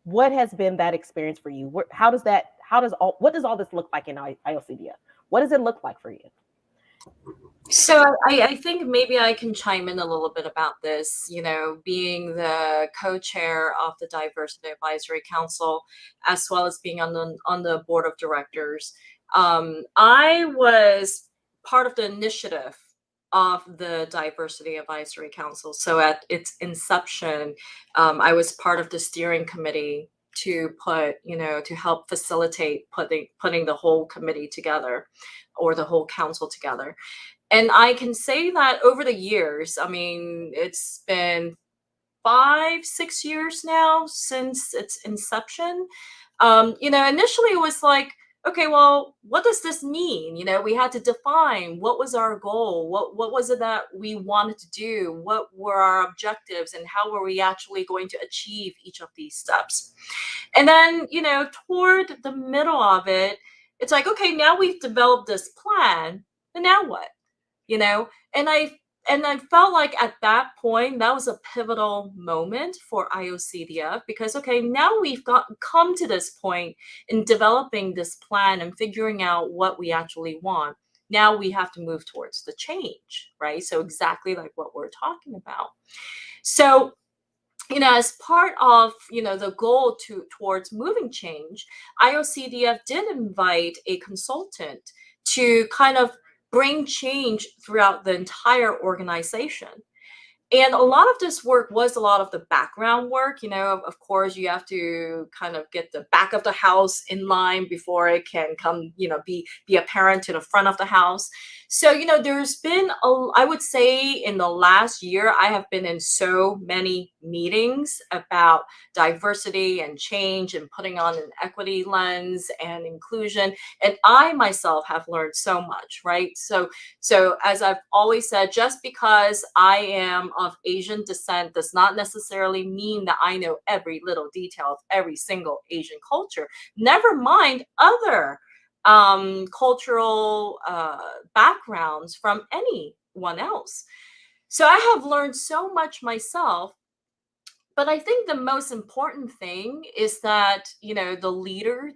A: what has been that experience for you? What does all this look like in IOCDF? What does it look like for you?
C: So I think maybe I can chime in a little bit about this, being the co-chair of the Diversity Advisory Council, as well as being on the board of directors. I was part of the initiative of the Diversity Advisory Council. So at its inception, I was part of the steering committee to help facilitate putting the whole committee together, or the whole council together. And I can say that over the years, it's been 5-6 years now since its inception. Initially it was like, okay, well, what does this mean? We had to define what was our goal, what was it that we wanted to do, what were our objectives, and how were we actually going to achieve each of these steps. And then, toward the middle of it, it's like, okay, now we've developed this plan, and now what? And I felt like at that point, that was a pivotal moment for IOCDF, because, okay, now we've come to this point in developing this plan and figuring out what we actually want. Now we have to move towards the change, right? So exactly like what we're talking about. So, as part of, the goal towards moving change, IOCDF did invite a consultant to kind of bring change throughout the entire organization. And a lot of this work was a lot of the background work. Of course, you have to kind of get the back of the house in line before it can come, be apparent to the front of the house. So, there's been, I would say in the last year, I have been in so many meetings about diversity and change and putting on an equity lens and inclusion. And I myself have learned so much, right? So as I've always said, just because I am of Asian descent does not necessarily mean that I know every little detail of every single Asian culture. Never mind other cultural backgrounds from anyone else. So I have learned so much myself. But I think the most important thing is that, the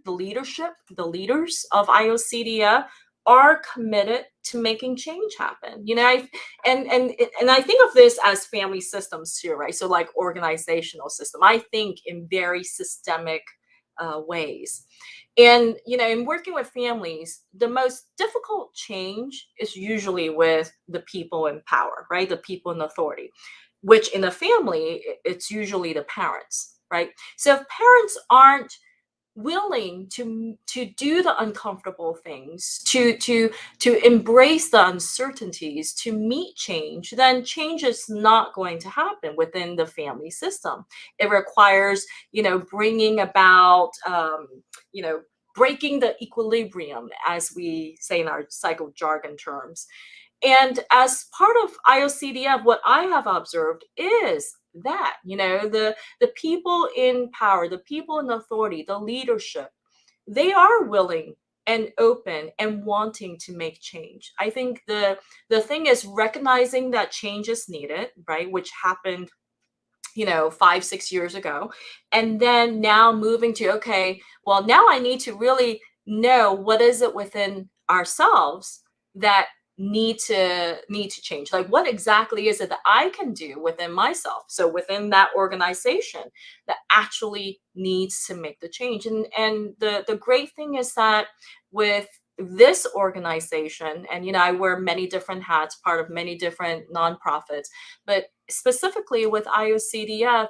C: leadership, the leaders of IOCDF are committed to making change happen. And I think of this as family systems too, right? So like organizational system. I think in very systemic ways. And, in working with families, the most difficult change is usually with the people in power, right? The people in authority, which in a family, it's usually the parents, right? So if parents aren't willing to do the uncomfortable things, to embrace the uncertainties, to meet change, then change is not going to happen within the family system. It requires, bringing about, breaking the equilibrium, as we say in our psycho jargon terms. And as part of IOCDF, what I have observed is that, the people in power, the people in authority, the leadership, they are willing and open and wanting to make change. I think the thing is recognizing that change is needed, right? Which happened 5-6 years ago, and then now moving to, okay, well, now I need to really know what is it within ourselves that need to change. Like, what exactly is it that I can do within myself, so within that organization, that actually needs to make the change. And the great thing is that with this organization, and I wear many different hats, part of many different nonprofits, but specifically with IOCDF,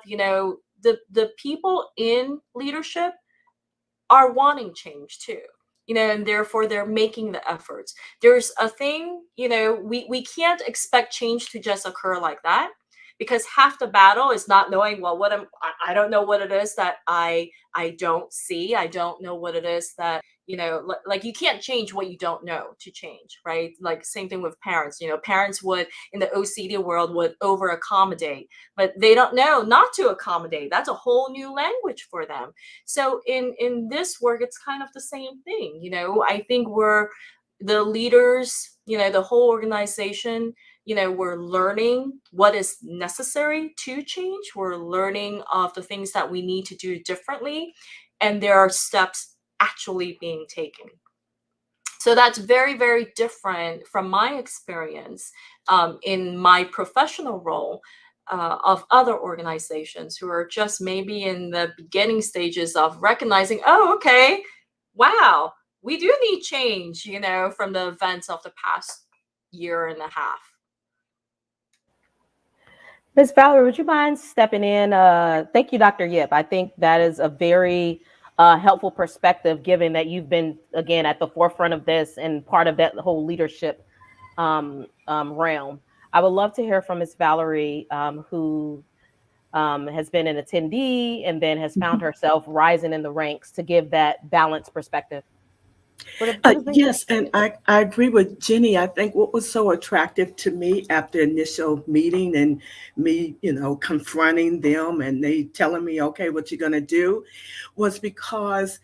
C: the people in leadership are wanting change too, and therefore they're making the efforts. There's a thing, we can't expect change to just occur like that, because half the battle is not knowing, well, I don't know what it is that I don't see. I don't know what it is that, like, you can't change what you don't know to change, right? Like, same thing with parents. Parents would, in the OCD world, would over accommodate, but they don't know not to accommodate. That's a whole new language for them. So in this work, it's kind of the same thing. I think we're the leaders, the whole organization, we're learning what is necessary to change. We're learning of the things that we need to do differently, and there are steps actually being taken. So that's very, very different from my experience in my professional role of other organizations who are just maybe in the beginning stages of recognizing, oh, okay, wow, we do need change, from the events of the past year and a half.
A: Ms. Valerie, would you mind stepping in? Thank you, Dr. Yip. I think that is a very helpful perspective, given that you've been, again, at the forefront of this and part of that whole leadership realm. I would love to hear from Ms. Valerie, who has been an attendee and then has found herself rising in the ranks, to give that balanced perspective.
B: Yes, and I agree with Jenny. I think what was so attractive to me after initial meeting and me, confronting them and they telling me, okay, what you're going to do, was because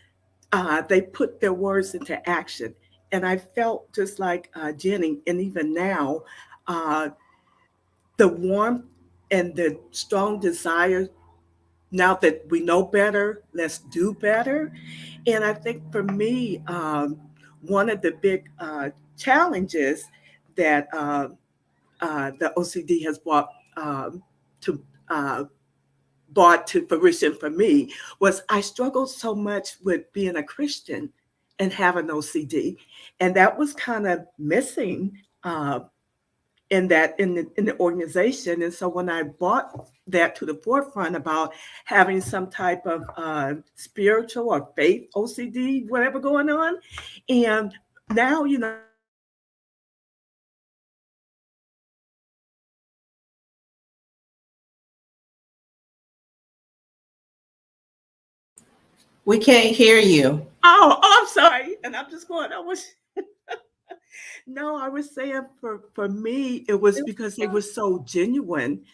B: they put their words into action. And I felt just like Jenny, and even now, the warmth and the strong desire, now that we know better, let's do better. And I think for me, one of the big challenges that the OCD has to brought to fruition for me was I struggled so much with being a Christian and having OCD, and that was kind of missing in the organization. And so when I brought that to the forefront about having some type of spiritual or faith OCD, whatever going on, and now,
F: We can't hear you.
B: Oh, I'm sorry. And I'm just going, no, I was saying for me, it was because they were so genuine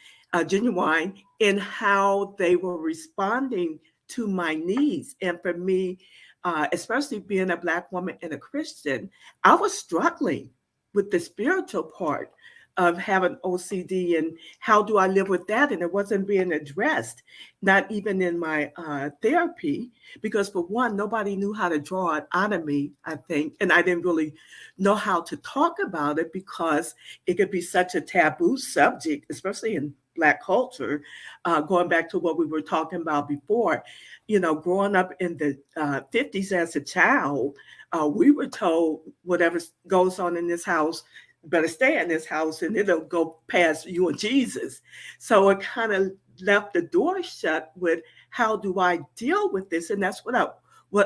B: in how they were responding to my needs. And for me, especially being a Black woman and a Christian, I was struggling with the spiritual part of having OCD and how do I live with that? And it wasn't being addressed, not even in my therapy, because for one, nobody knew how to draw it out of me, I think. And I didn't really know how to talk about it because it could be such a taboo subject, especially in Black culture. Going back to what we were talking about before, growing up in the 50s as a child, we were told whatever goes on in this house, better stay in this house and it'll go past you and Jesus. So it kind of left the door shut with how do I deal with this? And that's what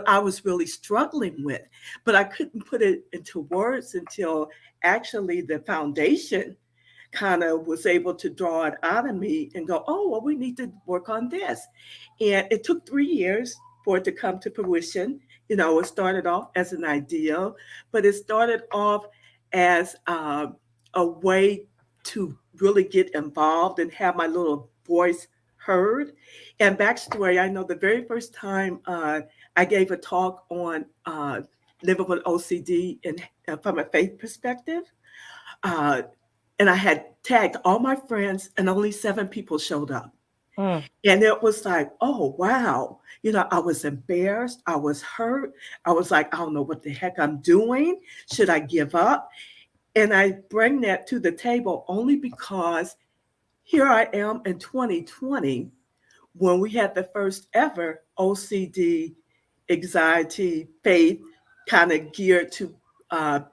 B: I was really struggling with. But I couldn't put it into words until actually the foundation kind of was able to draw it out of me and go, oh, well, we need to work on this. And it took 3 years for it to come to fruition. It started off as an idea, but it started off as a way to really get involved and have my little voice heard. And backstory, I know the very first time I gave a talk on living with OCD and from a faith perspective, and I had tagged all my friends and only 7 people showed up. And it was like, oh, wow. I was embarrassed. I was hurt. I was like, I don't know what the heck I'm doing. Should I give up? And I bring that to the table only because here I am in 2020 when we had the first ever OCD, anxiety, faith kind of geared to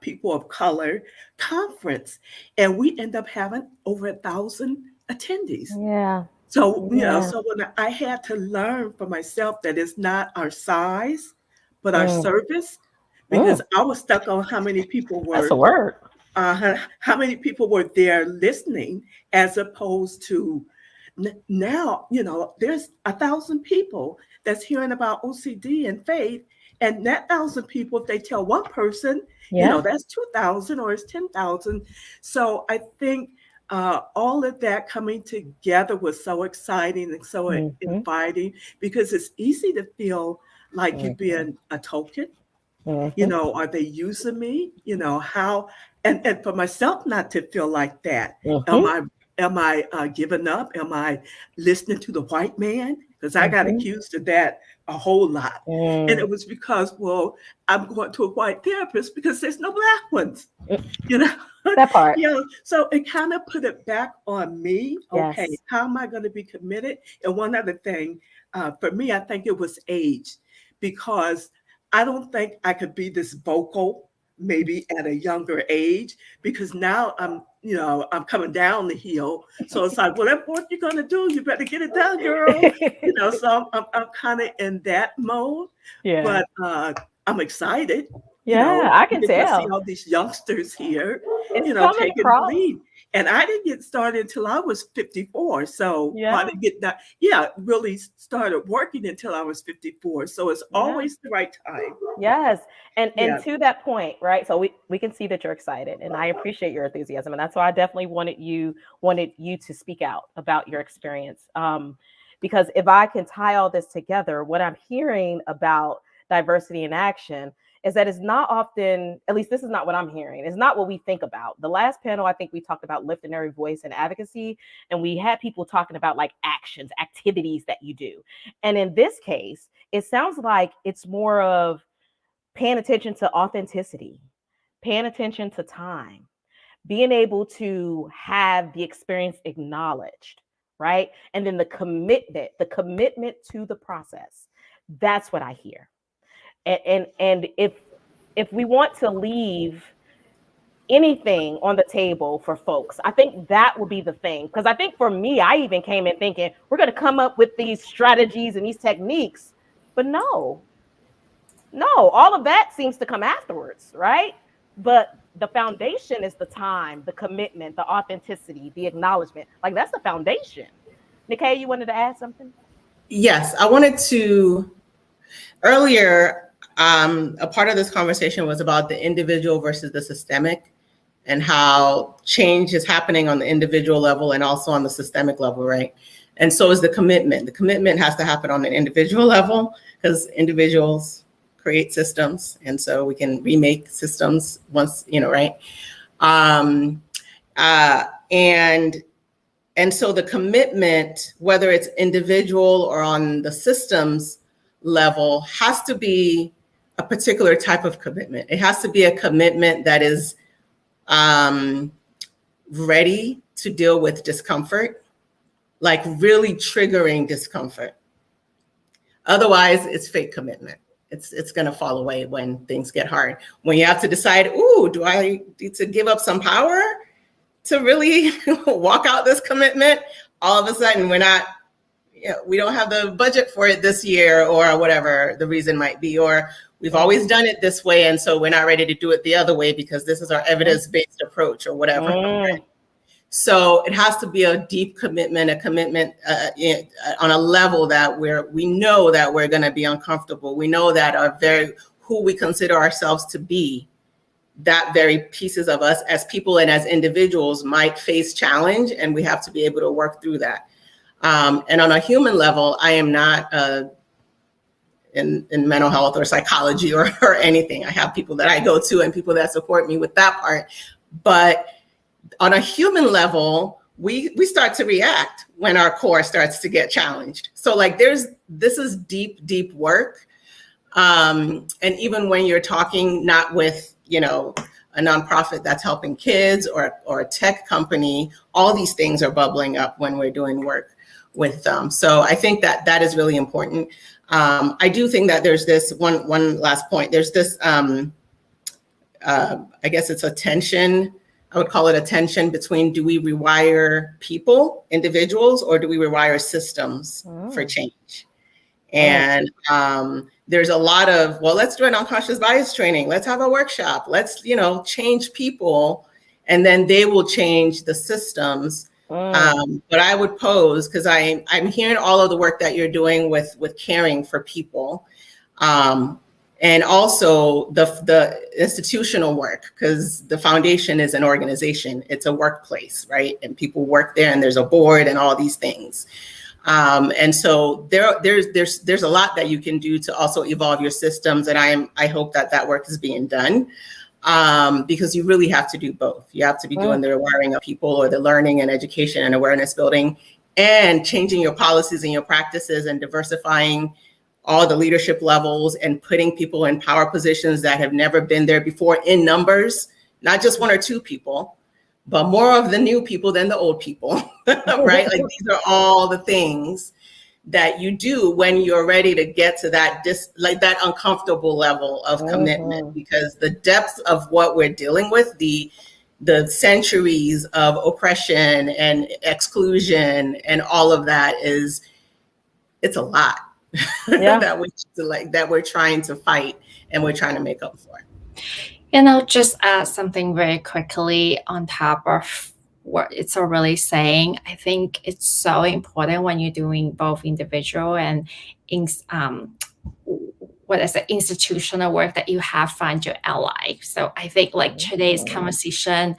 B: people of color conference. And we end up having over 1,000 attendees.
A: Yeah.
B: So, so when I had to learn for myself that it's not our size, but our service, because I was stuck on how many people were.
A: That's a word.
B: How many people were there listening, as opposed to now, there's 1,000 people that's hearing about OCD and faith. And that 1,000 people, if they tell one person, that's 2,000 or it's 10,000. So I think all of that coming together was so exciting and so inviting, because it's easy to feel like you're being a token. Are they using me? How, and for myself not to feel like that. Am I giving up? Am I listening to the white man? Because I got accused of that a whole lot. And it was because, well, I'm going to a white therapist because there's no Black ones.
A: That part.
B: So it kind of put it back on me. Okay,
A: Yes.
B: how am I going to be committed? And one other thing, for me, I think it was age, because I don't think I could be this vocal maybe at a younger age, because now I'm coming down the hill. So it's like, whatever what you're going to do, you better get it done, girl. So I'm kind of in that mode.
A: Yeah.
B: But I'm excited.
A: Yeah, I can
B: because
A: tell.
B: I see all these youngsters here,
A: It's coming
B: taking the
A: across.
B: lead. And I didn't get started until I was 54. So I didn't get that. Really started working until I was 54. So it's always the right time.
A: Yes. And to that point, right? So we can see that you're excited, and I appreciate your enthusiasm. And that's why I definitely wanted you to speak out about your experience. Because if I can tie all this together, what I'm hearing about diversity in action is that it's not often, at least this is not what I'm hearing, it's not what we think about. The last panel, I think we talked about lifting every voice and advocacy, and we had people talking about like actions, activities that you do. And in this case, it sounds like it's more of paying attention to authenticity, paying attention to time, being able to have the experience acknowledged, right? And then the commitment to the process. That's what I hear. And if we want to leave anything on the table for folks, I think that will be the thing. Because I think for me, I even came in thinking we're going to come up with these strategies and these techniques, but no, all of that seems to come afterwards, right? But the foundation is the time, the commitment, the authenticity, the acknowledgement. Like, that's the foundation. Nikkei, you wanted to add something?
F: Yes, I wanted to. Earlier, a part of this conversation was about the individual versus the systemic, and how change is happening on the individual level and also on the systemic level, right? And so is the commitment. The commitment has to happen on an individual level, because individuals create systems, and so we can remake systems once, right? And so the commitment, whether it's individual or on the systems level, has to be a particular type of commitment. It has to be a commitment that is ready to deal with discomfort, like really triggering discomfort. Otherwise, it's fake commitment. It's going to fall away when things get hard. When you have to decide, ooh, do I need to give up some power to really walk out this commitment? All of a sudden, we don't have the budget for it this year, or whatever the reason might be, or we've always done it this way, and so we're not ready to do it the other way because this is our evidence-based approach, or whatever. Right? So it has to be a deep commitment, a commitment on a level that we know that we're going to be uncomfortable. We know that who we consider ourselves to be, that very pieces of us as people and as individuals might face challenge, and we have to be able to work through that. And on a human level, I am not in mental health or psychology or anything. I have people that I go to and people that support me with that part. But on a human level, we start to react when our core starts to get challenged. So like this is deep work. And even when you're talking not with, a nonprofit that's helping kids or a tech company, all these things are bubbling up when we're doing work with them. So I think that is really important. I do think that there's this one last point. There's this, I guess it's a tension. I would call it a tension between, do we rewire people, individuals, or do we rewire systems for change? And there's a lot of, well, let's do an unconscious bias training. Let's have a workshop. Let's, change people, and then they will change the systems. But I would pose, because I'm hearing all of the work that you're doing with caring for people. And also the institutional work, because the foundation is an organization. It's a workplace, right? And people work there, and there's a board and all these things. And so there's a lot that you can do to also evolve your systems. And I hope that work is being done, because you really have to do both. You have to be doing the rewiring of people, or the learning and education and awareness building, and changing your policies and your practices, and diversifying all the leadership levels, and putting people in power positions that have never been there before in numbers, not just one or two people, but more of the new people than the old people, right? Like these are all the things that you do when you're ready to get to that that uncomfortable level of commitment, because the depth of what we're dealing with, the centuries of oppression and exclusion and all of that it's a lot.
A: Yeah.
F: that we're trying to fight, and we're trying to make up for.
E: Just add something very quickly on top of what it's already saying. I think it's so important when you're doing both individual and institutional work, that you find your ally. So I think like today's conversation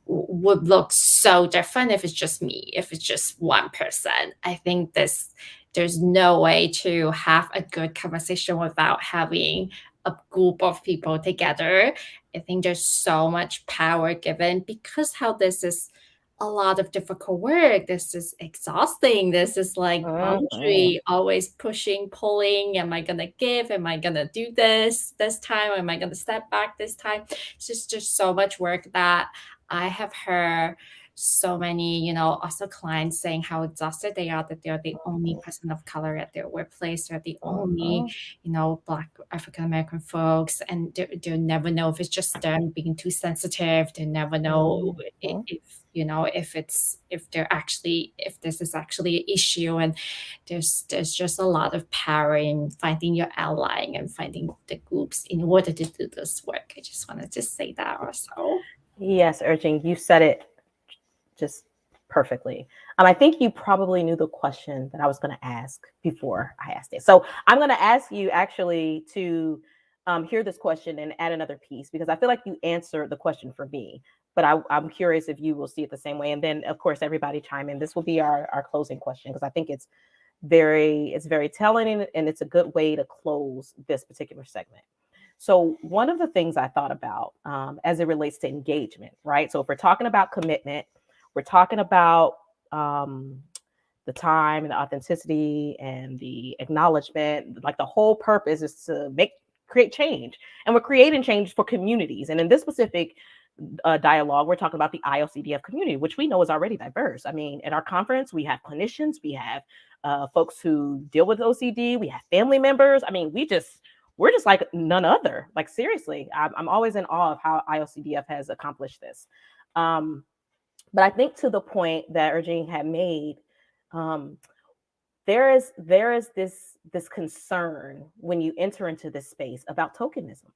E: would look so different if it's just me, if it's just one person. I think there's no way to have a good conversation without having a group of people together. I think there's so much power given, because how this is a lot of difficult work. This is exhausting. This is like boundary, always pushing, pulling. Am I going to give? Am I going to do this time? Am I going to step back this time? It's just so much work that I have heard so many, also clients saying how exhausted they are, that they're the only person of color at their workplace. They're the only, Black African-American folks. And they'll never know if it's just them being too sensitive. They never know if this is actually an issue. And there's just a lot of power in finding your ally and finding the groups in order to do this work. I just wanted to say that also.
A: Yes, Urging, you said it just perfectly. I think you probably knew the question that I was going to ask before I asked it. So I'm going to ask you actually to hear this question and add another piece, because I feel like you answered the question for me, but I'm curious if you will see it the same way. And then, of course, everybody chime in. This will be our closing question, because I think it's it's very telling, and it's a good way to close this particular segment. So one of the things I thought about as it relates to engagement, right? So if we're talking about commitment, we're talking about the time and the authenticity and the acknowledgement, like the whole purpose is to create change. And we're creating change for communities. And in this specific dialogue, we're talking about the IOCDF community, which we know is already diverse. I mean, at our conference, we have clinicians, we have folks who deal with OCD, we have family members. I mean, we're just like none other. Like, seriously, I'm always in awe of how IOCDF has accomplished this. But I think to the point that Erjeen had made, there is this concern when you enter into this space about tokenism,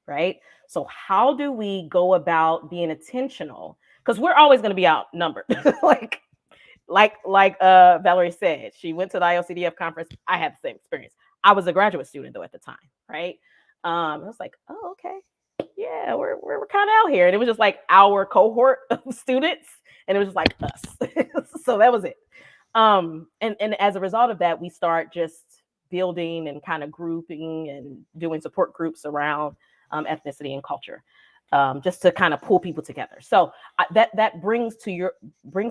A: right? So how do we go about being intentional? Because we're always going to be outnumbered. like Valerie said, she went to the IOCDF conference. I had the same experience. I was a graduate student though at the time, right? I was like, oh, okay, yeah, we're kind of out here, and it was just like our cohort of students, and it was just like us. So that was it. And as a result of that, we start just building and kind of grouping and doing support groups around ethnicity and culture, just to kind of pull people together. So that brings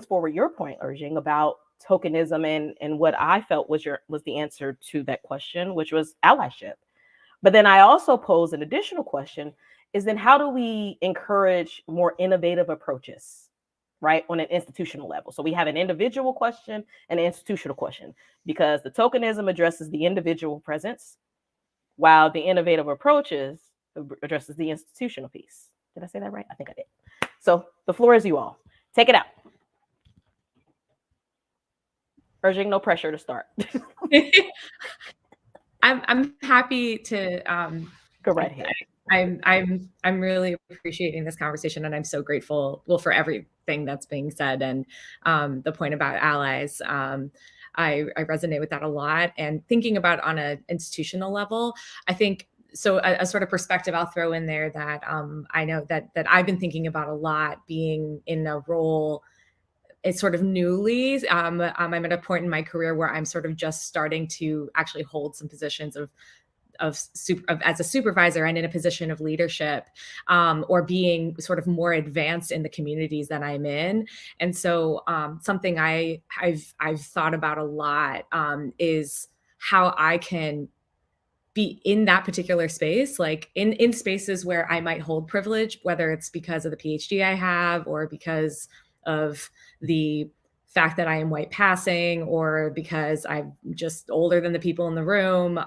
A: forward your point, Erjeen, about tokenism and what I felt was the answer to that question, which was allyship. But then I also pose an additional question: is then how do we encourage more innovative approaches, right, on an institutional level? So we have an individual question and an institutional question, because the tokenism addresses the individual presence, while the innovative approaches addresses the institutional piece. Did I say that right? I think I did. So the floor is you all. Take it out. Urging no pressure to start.
D: I'm happy to
A: go right ahead.
D: I'm really appreciating this conversation, and I'm so grateful for everything that's being said, and the point about allies. I resonate with that a lot, and thinking about on an institutional level, I think so. A sort of perspective I'll throw in there that I know that I've been thinking about a lot, being in a role. It's sort of newly. I'm at a point in my career where I'm sort of just starting to actually hold some positions of as a supervisor and in a position of leadership, or being sort of more advanced in the communities that I'm in. And so something I've thought about a lot is how I can be in that particular space, like in spaces where I might hold privilege, whether it's because of the PhD I have, or because of the fact that I am white passing, or because I'm just older than the people in the room.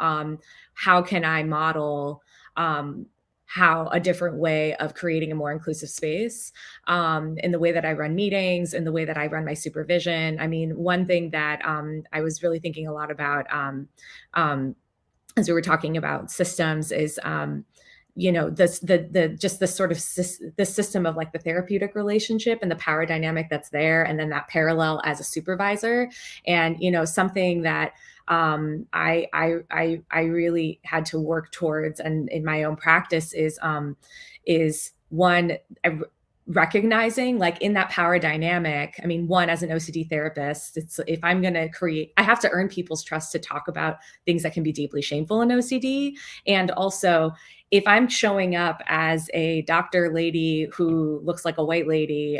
D: How can I model how a different way of creating a more inclusive space in the way that I run meetings, in the way that I run my supervision? I mean, one thing that I was really thinking a lot about as we were talking about systems is the system of like the therapeutic relationship and the power dynamic that's there, and then that parallel as a supervisor. And something that I really had to work towards, and in my own practice is one, recognizing, like, in that power dynamic. I mean, one, as an OCD therapist, it's, if I'm going to create, I have to earn people's trust to talk about things that can be deeply shameful in OCD. And also, if I'm showing up as a doctor lady who looks like a white lady,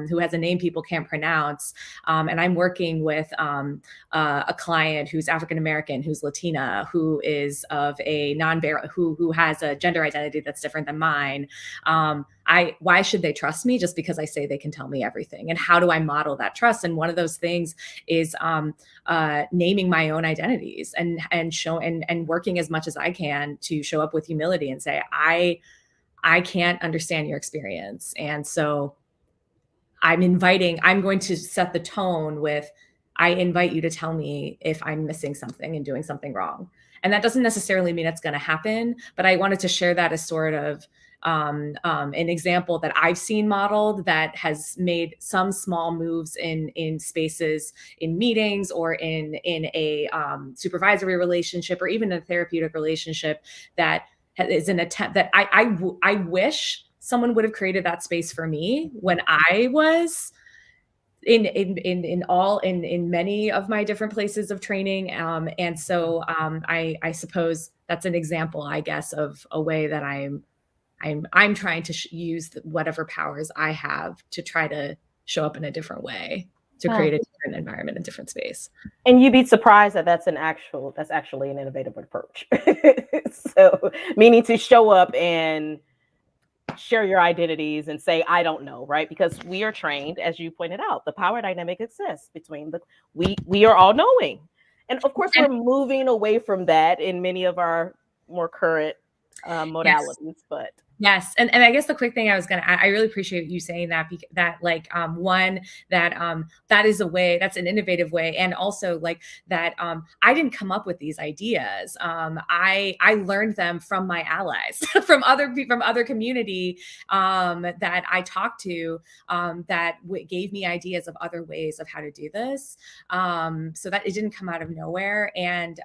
D: who has a name people can't pronounce, and I'm working with a client who's African American, who's Latina, who is of a who has a gender identity that's different than mine, why should they trust me just because I say they can tell me everything? And how do I model that trust? And one of those things is naming my own identities and working as much as I can to show up with humility and say, I can't understand your experience. And so I'm going to set the tone with, I invite you to tell me if I'm missing something and doing something wrong. And that doesn't necessarily mean it's going to happen, but I wanted to share that as sort of an example that I've seen modeled that has made some small moves in spaces, in meetings, or in a supervisory relationship, or even a therapeutic relationship, that is an attempt that I wish someone would have created that space for me when I was in many of my different places of training. And so I suppose that's an example, I guess, of a way that I'm trying to use whatever powers I have to try to show up in a different way, to create a different environment, a different space.
A: And you'd be surprised that that's actually an innovative approach. So meaning to show up and share your identities and say, I don't know, right? Because we are trained, as you pointed out, the power dynamic exists between we are all knowing. And of course, we're moving away from that in many of our more current modalities,
D: yes.
A: But
D: yes. And I guess the quick thing I really appreciate you saying that, like, one, that is a way, that's an innovative way. And also like that, I didn't come up with these ideas. I learned them from my allies, from other community, that I talked to, that gave me ideas of other ways of how to do this. So that it didn't come out of nowhere. And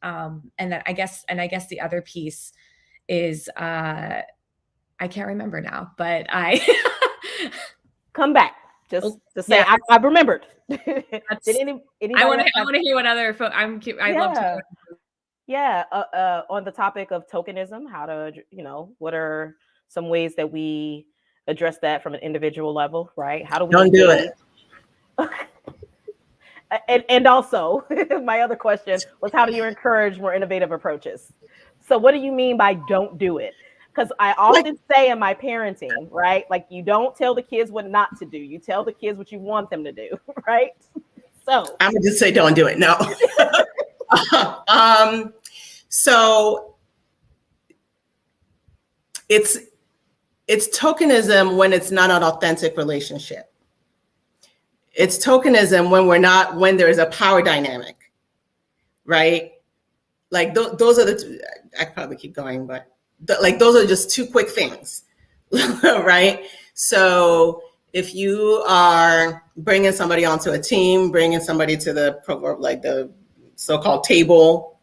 D: that I guess the other piece is I can't remember now, but I
A: come back just to say I've remembered. Did
D: I want to hear what other I love to.
A: Yeah, on the topic of tokenism, how to, what are some ways that we address that from an individual level, right? How do we
F: don't do it?
A: And also, my other question was, how do you encourage more innovative approaches? So what do you mean by don't do it? Because I often say in my parenting, right? Like, you don't tell the kids what not to do. You tell the kids what you want them to do, right? So
F: I'm gonna just say don't do it. No. So it's tokenism when it's not an authentic relationship. It's tokenism when there is a power dynamic, right? Like those are the two. I could probably keep going, but those are just two quick things, right? So if you are bringing somebody onto a team, bringing somebody to the so-called table,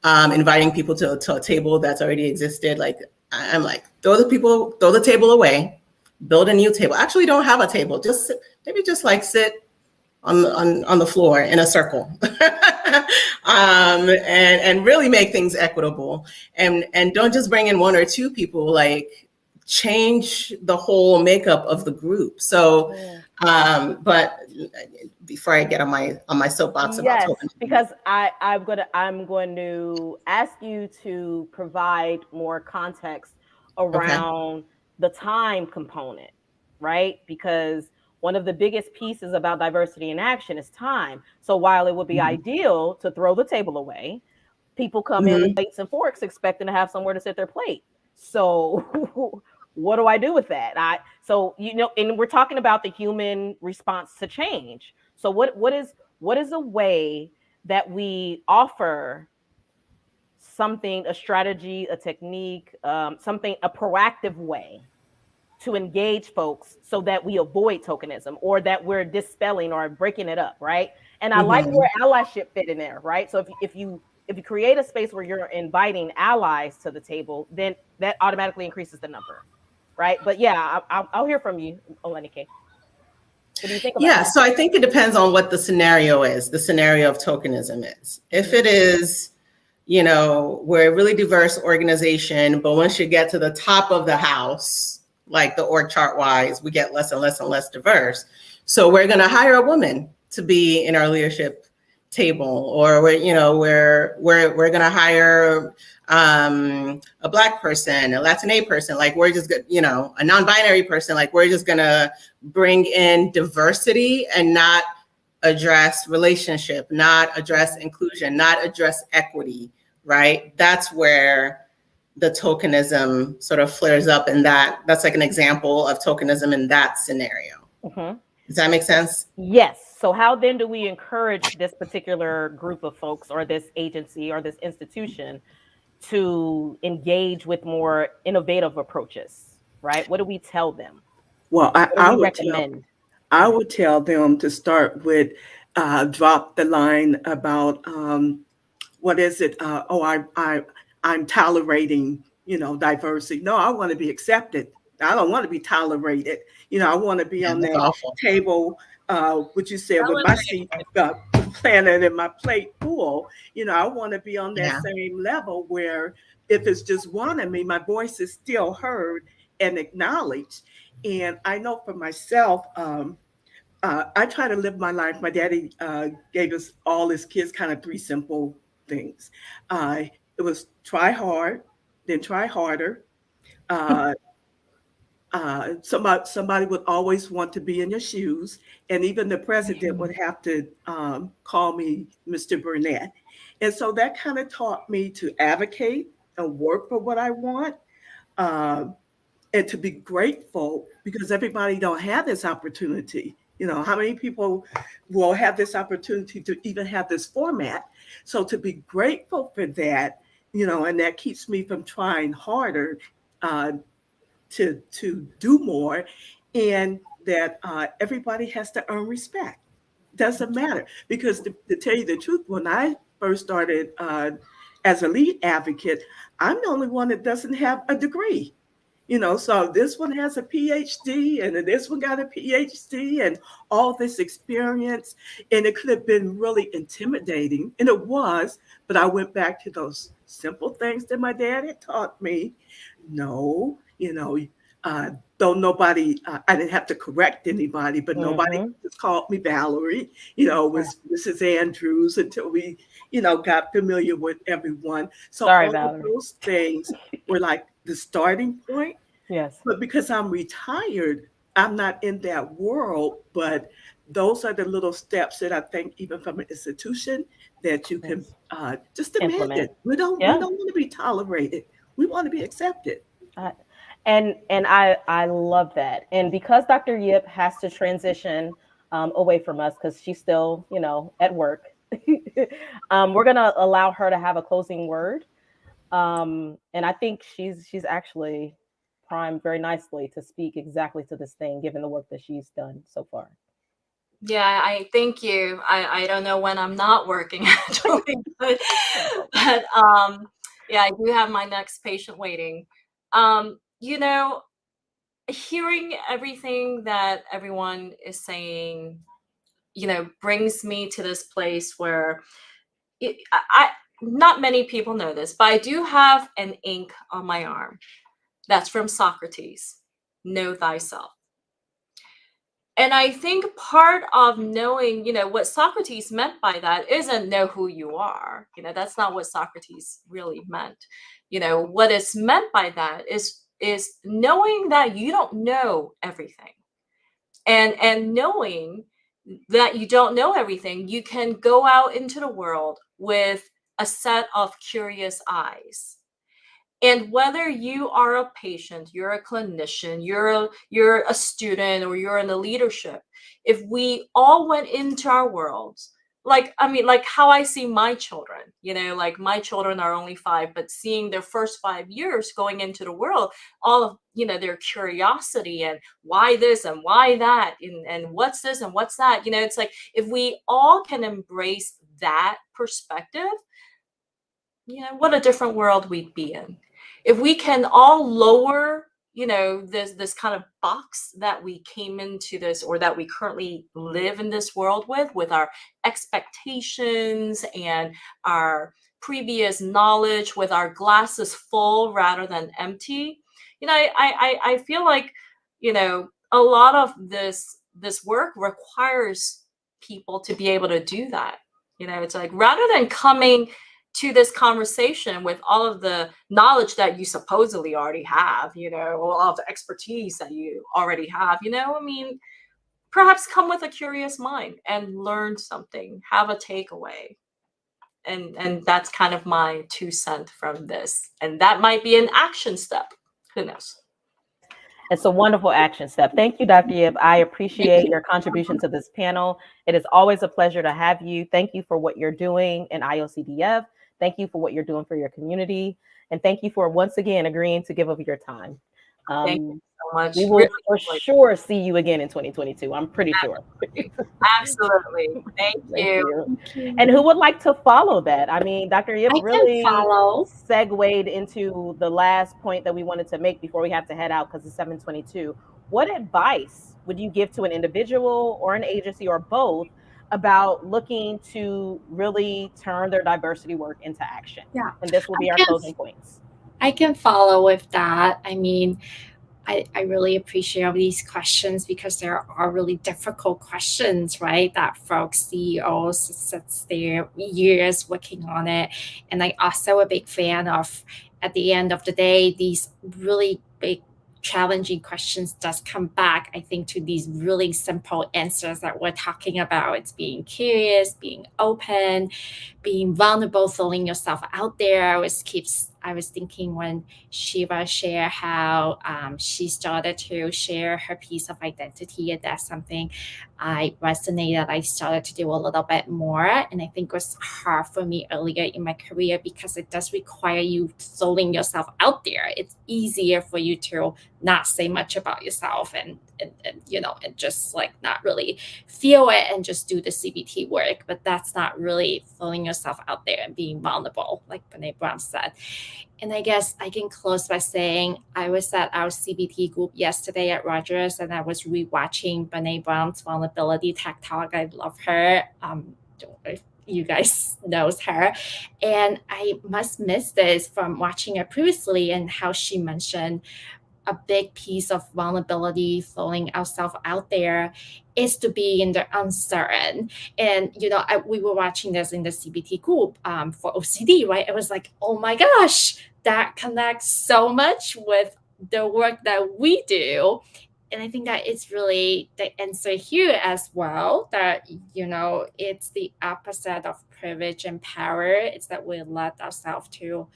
F: inviting people to a table that's already existed, like I'm like, throw the table away, build a new table. Actually, don't have a table. Just sit on the floor in a circle, and really make things equitable, and don't just bring in one or two people. Like, change the whole makeup of the group. So, but before I get on my soapbox about tokenism,
A: because I'm going to ask you to provide more context around the time component, right? Because one of the biggest pieces about diversity in action is time. So while it would be ideal to throw the table away, people come in with plates and forks expecting to have somewhere to sit their plate. So what do I do with that? And we're talking about the human response to change. So what is a way that we offer something, a strategy, a technique, a proactive way to engage folks so that we avoid tokenism, or that we're dispelling or breaking it up, right? And I like where allyship fit in there, right? So if you create a space where you're inviting allies to the table, then that automatically increases the number, right? But yeah, I'll hear from you, Olenike. What do you think about that?
F: So I think it depends on what the scenario is. The scenario of tokenism is. If it is, we're a really diverse organization, but once you get to the top of the house, like the org chart wise, we get less and less and less diverse. So we're going to hire a woman to be in our leadership table, or we're going to hire a Black person, a Latina person. Like, we're just, a non-binary person. Like, we're just going to bring in diversity and not address relationship, not address inclusion, not address equity, right? That's where the tokenism sort of flares up, and that's like an example of tokenism in that scenario. Does that make sense?
A: Yes. So how then do we encourage this particular group of folks, or this agency, or this institution, to engage with more innovative approaches, right? What do we tell them?
B: Well, I would tell them to start with drop the line about what is it? I'm tolerating, diversity. No, I want to be accepted. I don't want to be tolerated. I want to be
F: Yeah,
B: on
F: that's
B: that
F: awful.
B: table, what you said, with my seat planted and my plate full. I want to be on that
F: Yeah.
B: same level where if it's just one of me, my voice is still heard and acknowledged. And I know for myself, I try to live my life. My daddy gave us all his kids kind of three simple things. It was try hard, then try harder. Uh, somebody would always want to be in your shoes, and even the president would have to call me Mr. Burnett. And so that kind of taught me to advocate and work for what I want. Um, and to be grateful because everybody don't have this opportunity. How many people will have this opportunity to even have this format? So to be grateful for that, and that keeps me from trying harder uh, to do more, and that everybody has to earn respect. Doesn't matter because to tell you the truth, when I first started as a lead advocate, I'm the only one that doesn't have a degree. So this one has a PhD and this one got a PhD and all this experience. And it could have been really intimidating. And it was, but I went back to those simple things that my dad had taught me. No, don't nobody, I didn't have to correct anybody, but nobody just called me Valerie, it was Mrs. Andrews until we, got familiar with everyone. So
A: Sorry,
B: all of
A: Valerie.
B: those things were like the starting point.
A: Yes.
B: But because I'm retired, I'm not in that world. But those are the little steps that I think, even from an institution, that you can just imagine.
A: Implement.
B: We don't
A: Yeah.
B: want to be tolerated. We want to be accepted.
A: And I love that. And because Dr. Yip has to transition away from us because she's still, at work, we're gonna allow her to have a closing word. And I think she's actually primed very nicely to speak exactly to this thing, given the work that she's done so far.
C: Yeah, I thank you. I don't know when I'm not working actually, but yeah, I do have my next patient waiting. Hearing everything that everyone is saying, brings me to this place where not many people know this, but I do have an ink on my arm. That's from Socrates. Know thyself. And I think part of knowing, what Socrates meant by that isn't know who you are. That's not what Socrates really meant. What is meant by that is knowing that you don't know everything. And knowing that you don't know everything, you can go out into the world with a set of curious eyes. And whether you are a patient, you're a clinician, you're a student, or you're in the leadership, if we all went into our worlds, like how I see my children, like my children are only 5, but seeing their first 5 years going into the world, all of, their curiosity and why this and why that, and what's this and what's that, it's like, if we all can embrace that perspective, what a different world we'd be in. If we can all lower, this kind of box that we came into this, or that we currently live in this world with our expectations and our previous knowledge, with our glasses full rather than empty, I feel like, a lot of this work requires people to be able to do that. It's like, rather than coming to this conversation with all of the knowledge that you supposedly already have, all of the expertise that you already have, perhaps come with a curious mind and learn something, have a takeaway. And that's kind of my 2 cents from this. And that might be an action step. Who knows?
A: It's a wonderful action step. Thank you, Dr. Yip. I appreciate your contribution to this panel. It is always a pleasure to have you. Thank you for what you're doing in IOCDF. Thank you for what you're doing for your community. And thank you for once again agreeing to give of your time.
C: Thank you much.
A: We will
C: Really
A: for
C: enjoyed it.
A: sure see you again in 2022. I'm pretty sure.
C: Absolutely. Thank
A: Thank
C: you.
A: you.
E: Thank you.
A: And who would like to follow that? I mean, Dr. Yip
E: I can
A: really
E: follow.
A: segued into the last point that we wanted to make before we have to head out because it's 7:22. What advice would you give to an individual or an agency or both about looking to really turn their diversity work into action?
E: Yeah.
A: And this will be our closing points.
E: I can follow with that. I mean, I really appreciate all these questions because there are really difficult questions, right? That folks, CEOs, sits there years working on it. And I also a big fan of, at the end of the day, these really big challenging questions does come back, I think, to these really simple answers that we're talking about. It's being curious, being open, being vulnerable, throwing yourself out there. I was thinking when Shiva shared how she started to share her piece of identity, and that's something I resonated. I started to do a little bit more, and I think it was hard for me earlier in my career because it does require you throwing yourself out there. It's easier for you to not say much about yourself and just like not really feel it and just do the CBT work, but that's not really throwing yourself out there and being vulnerable, like Brene Brown said. And I guess I can close by saying I was at our CBT group yesterday at Rogers, and I was rewatching Brene Brown's Vulnerability Tech Talk. I love her. Don't know if you guys knows her. And I must miss this from watching her previously and how she mentioned a big piece of vulnerability, throwing ourselves out there, is to be in the uncertain. And, we were watching this in the CBT group for OCD, right? It was like, oh my gosh, that connects so much with the work that we do. And I think that it's really the answer here as well, that, it's the opposite of privilege and power. It's that we let ourselves to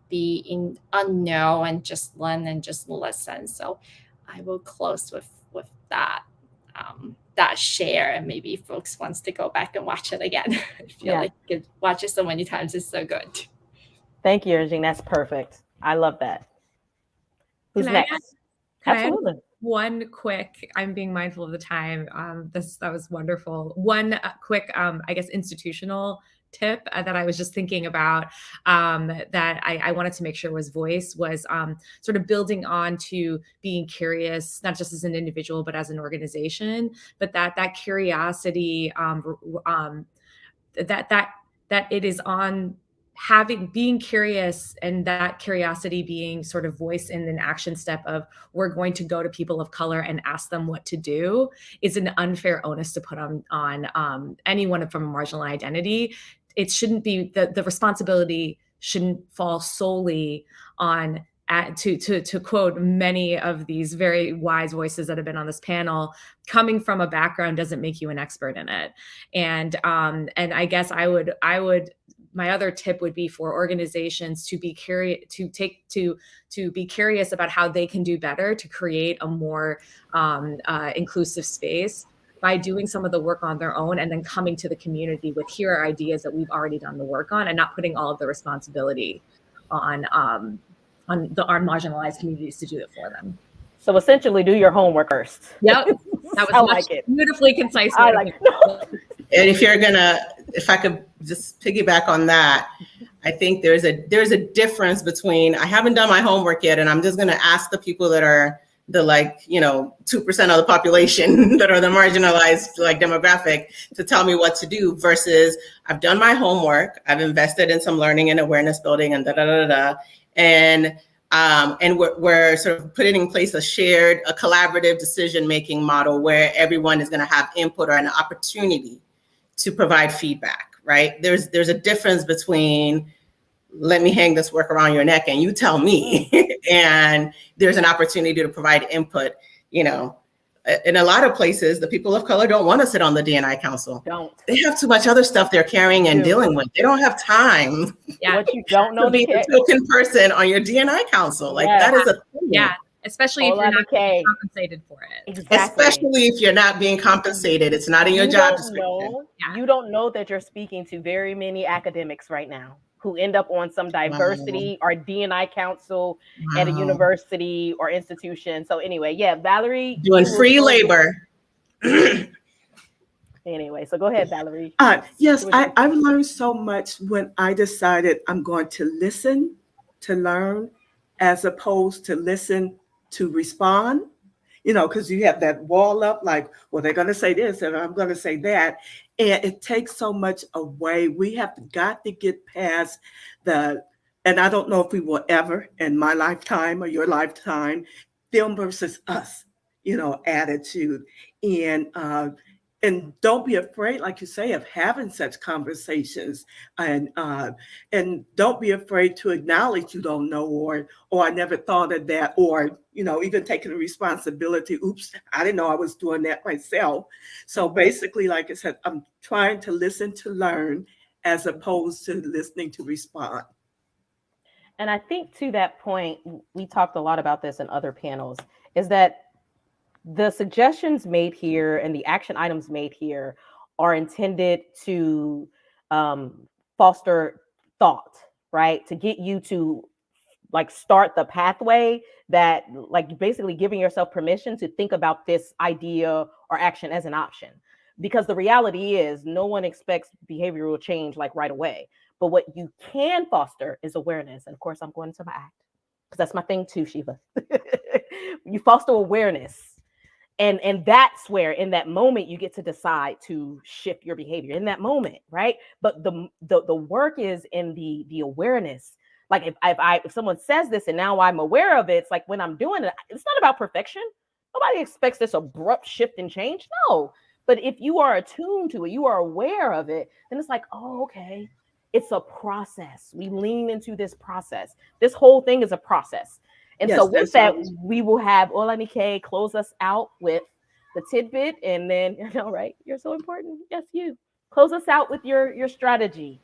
E: be in unknown and just learn and just listen. So I will close with that share, and maybe folks wants to go back and watch it again. I feel like you could watch it so many times. It's so good.
A: Thank you, Erjing. That's perfect. I love that. Who's next? Absolutely.
D: One quick, I'm being mindful of the time. That was wonderful. One quick, I guess, institutional tip that I was just thinking about that I wanted to make sure was voiced was sort of building on to being curious, not just as an individual, but as an organization, but that curiosity, that it is on being curious, and that curiosity being sort of voiced in an action step of, we're going to go to people of color and ask them what to do, is an unfair onus to put on anyone from a marginal identity. It shouldn't be, the responsibility shouldn't fall solely on, to quote many of these very wise voices that have been on this panel, coming from a background doesn't make you an expert in it. And I guess I would my other tip would be for organizations to be curious, to be curious about how they can do better to create a more inclusive space by doing some of the work on their own, and then coming to the community with, here are ideas that we've already done the work on, and not putting all of the responsibility on our marginalized communities to do it for them.
A: So essentially, do your homework first.
D: Yep, that was
A: I like it.
D: Beautifully concise.
A: I like it.
F: And if I could just piggyback on that, I think there's a difference between, I haven't done my homework yet, and I'm just gonna ask the people that are the 2% of the population that are the marginalized demographic to tell me what to do, versus I've done my homework, I've invested in some learning and awareness building and and we're sort of putting in place a collaborative decision-making model where everyone is going to have input or an opportunity to provide feedback, right? There's a difference between, let me hang this work around your neck and you tell me, and there's an opportunity to provide input. In a lot of places, the people of color don't want to sit on the D&I council. They have too much other stuff they're carrying and dealing with. They don't have time.
D: Yeah.
A: What you don't know
F: to be the token person on your D&I council. That is a thing.
D: Yeah. Especially if you're not being compensated for it.
A: Exactly.
F: Especially if you're not being compensated. It's not in your job description.
A: You don't know that you're speaking to very many academics right now. who end up on some diversity or D&I council at a
F: Wow.
A: university or institution. So anyway, yeah, Valerie.
F: Doing
A: you will
F: free
A: go-
F: labor.
A: Anyway, so go ahead, Valerie.
B: Yes, I've learned so much when I decided I'm going to listen to learn as opposed to listen to respond. You know, because you have that wall up, like, well, they're going to say this and I'm going to say that. And it takes so much away. We have got to get past the, and I don't know if we will ever in my lifetime or your lifetime, them versus us, you know, attitude. And don't be afraid, like you say, of having such conversations, and don't be afraid to acknowledge you don't know, or I never thought of that, or you know, even taking the responsibility. Oops, I didn't know I was doing that myself. So basically, like I said, I'm trying to listen to learn as opposed to listening to respond.
A: And I think to that point, we talked a lot about this in other panels, is that the suggestions made here and the action items made here are intended to foster thought, right? To get you to like start the pathway that like basically giving yourself permission to think about this idea or action as an option. Because the reality is no one expects behavioral change like right away. But what you can foster is awareness. And of course, I'm going to my act because that's my thing too, Shiva. You foster awareness. And that's where in that moment you get to decide to shift your behavior in that moment, right? But the work is in the awareness. Like if someone says this and now I'm aware of it, it's like when I'm doing it, it's not about perfection. Nobody expects this abrupt shift and change. No. But if you are attuned to it, you are aware of it, then it's like, oh, okay. It's a process. We lean into this process. This whole thing is a process. And
B: Yes,
A: so with that,
B: right.
A: we will have Olanike close us out with the tidbit. And then, you know, right, you're so important. Yes, you. Close us out with your strategy.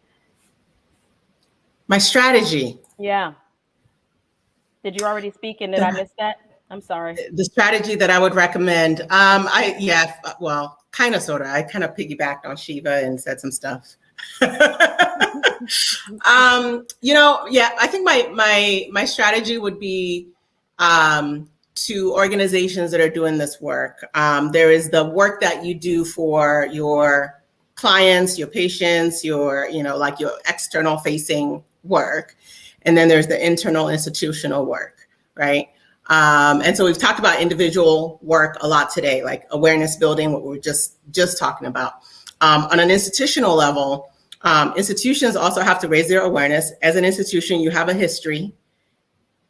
F: My strategy.
A: Yeah. Did you already speak and did I miss that? I'm sorry.
F: The strategy that I would recommend. Well, kind of, sort of. I kind of piggybacked on Shiva and said some stuff. I think my strategy would be to organizations that are doing this work. There is the work that you do for your clients, your patients, your external facing work. And then there's the internal institutional work, right? And so we've talked about individual work a lot today, like awareness building, what we were just talking about. On an institutional level, institutions also have to raise their awareness. As an institution, you have a history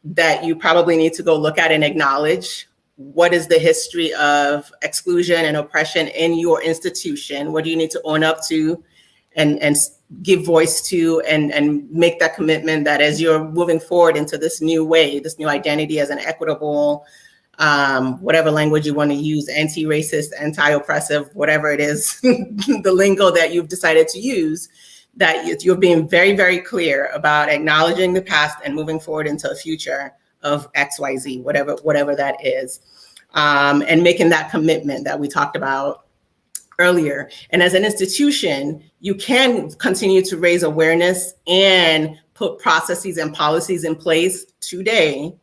F: that you probably need to go look at and acknowledge. What is the history of exclusion and oppression in your institution? What do you need to own up to and give voice to and make that commitment that as you're moving forward into this new way, this new identity as an equitable, whatever language you want to use, anti-racist, anti-oppressive, whatever it is, the lingo that you've decided to use, that you're being very, very clear about acknowledging the past and moving forward into a future of XYZ, whatever that is, and making that commitment that we talked about earlier. And as an institution, you can continue to raise awareness and put processes and policies in place today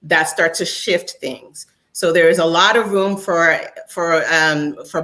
F: that start to shift things. So there is a lot of room for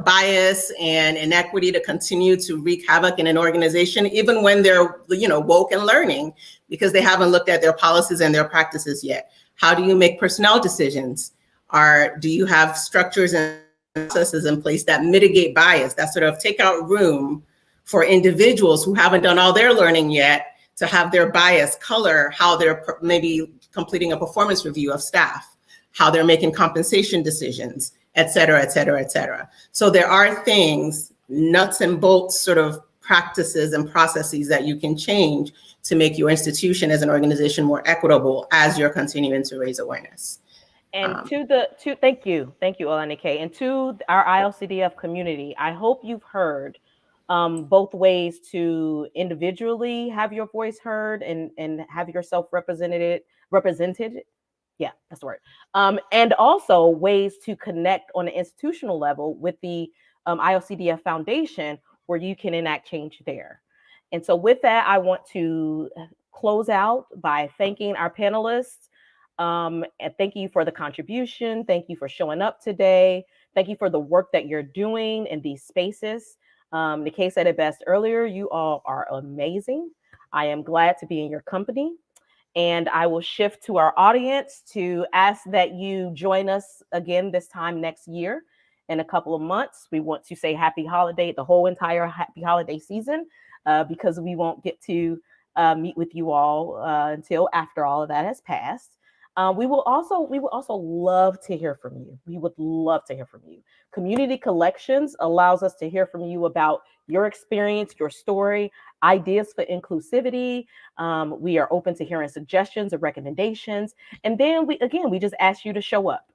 F: bias and inequity to continue to wreak havoc in an organization, even when they're woke and learning, because they haven't looked at their policies and their practices yet. How do you make personnel decisions? Do you have structures and processes in place that mitigate bias, that sort of take out room for individuals who haven't done all their learning yet to have their bias color how they're maybe completing a performance review of staff, how they're making compensation decisions, et cetera, et cetera, et cetera. So there are things, nuts and bolts sort of practices and processes that you can change to make your institution as an organization more equitable as you're continuing to raise awareness.
A: And thank you, Olanike. And to our IOCDF community, I hope you've heard both ways to individually have your voice heard and have yourself represented. Yeah, that's the word. And also ways to connect on an institutional level with the IOCDF Foundation, where you can enact change there. And so with that, I want to close out by thanking our panelists. And thank you for the contribution. Thank you for showing up today. Thank you for the work that you're doing in these spaces. Nikkei said it best earlier, you all are amazing. I am glad to be in your company. And I will shift to our audience to ask that you join us again this time next year in a couple of months. We want to say happy holiday, the whole entire happy holiday season, because we won't get to meet with you all until after all of that has passed. We will also love to hear from you. We would love to hear from you. Community Collections allows us to hear from you about your experience, your story, ideas for inclusivity. We are open to hearing suggestions or recommendations. And then we just ask you to show up.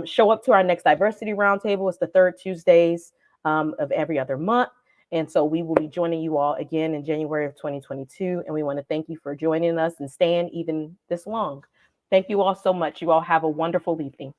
A: Show up to our next Diversity Roundtable. It's the third Tuesdays of every other month. And so we will be joining you all again in January of 2022. And we want to thank you for joining us and staying even this long. Thank you all so much. You all have a wonderful evening.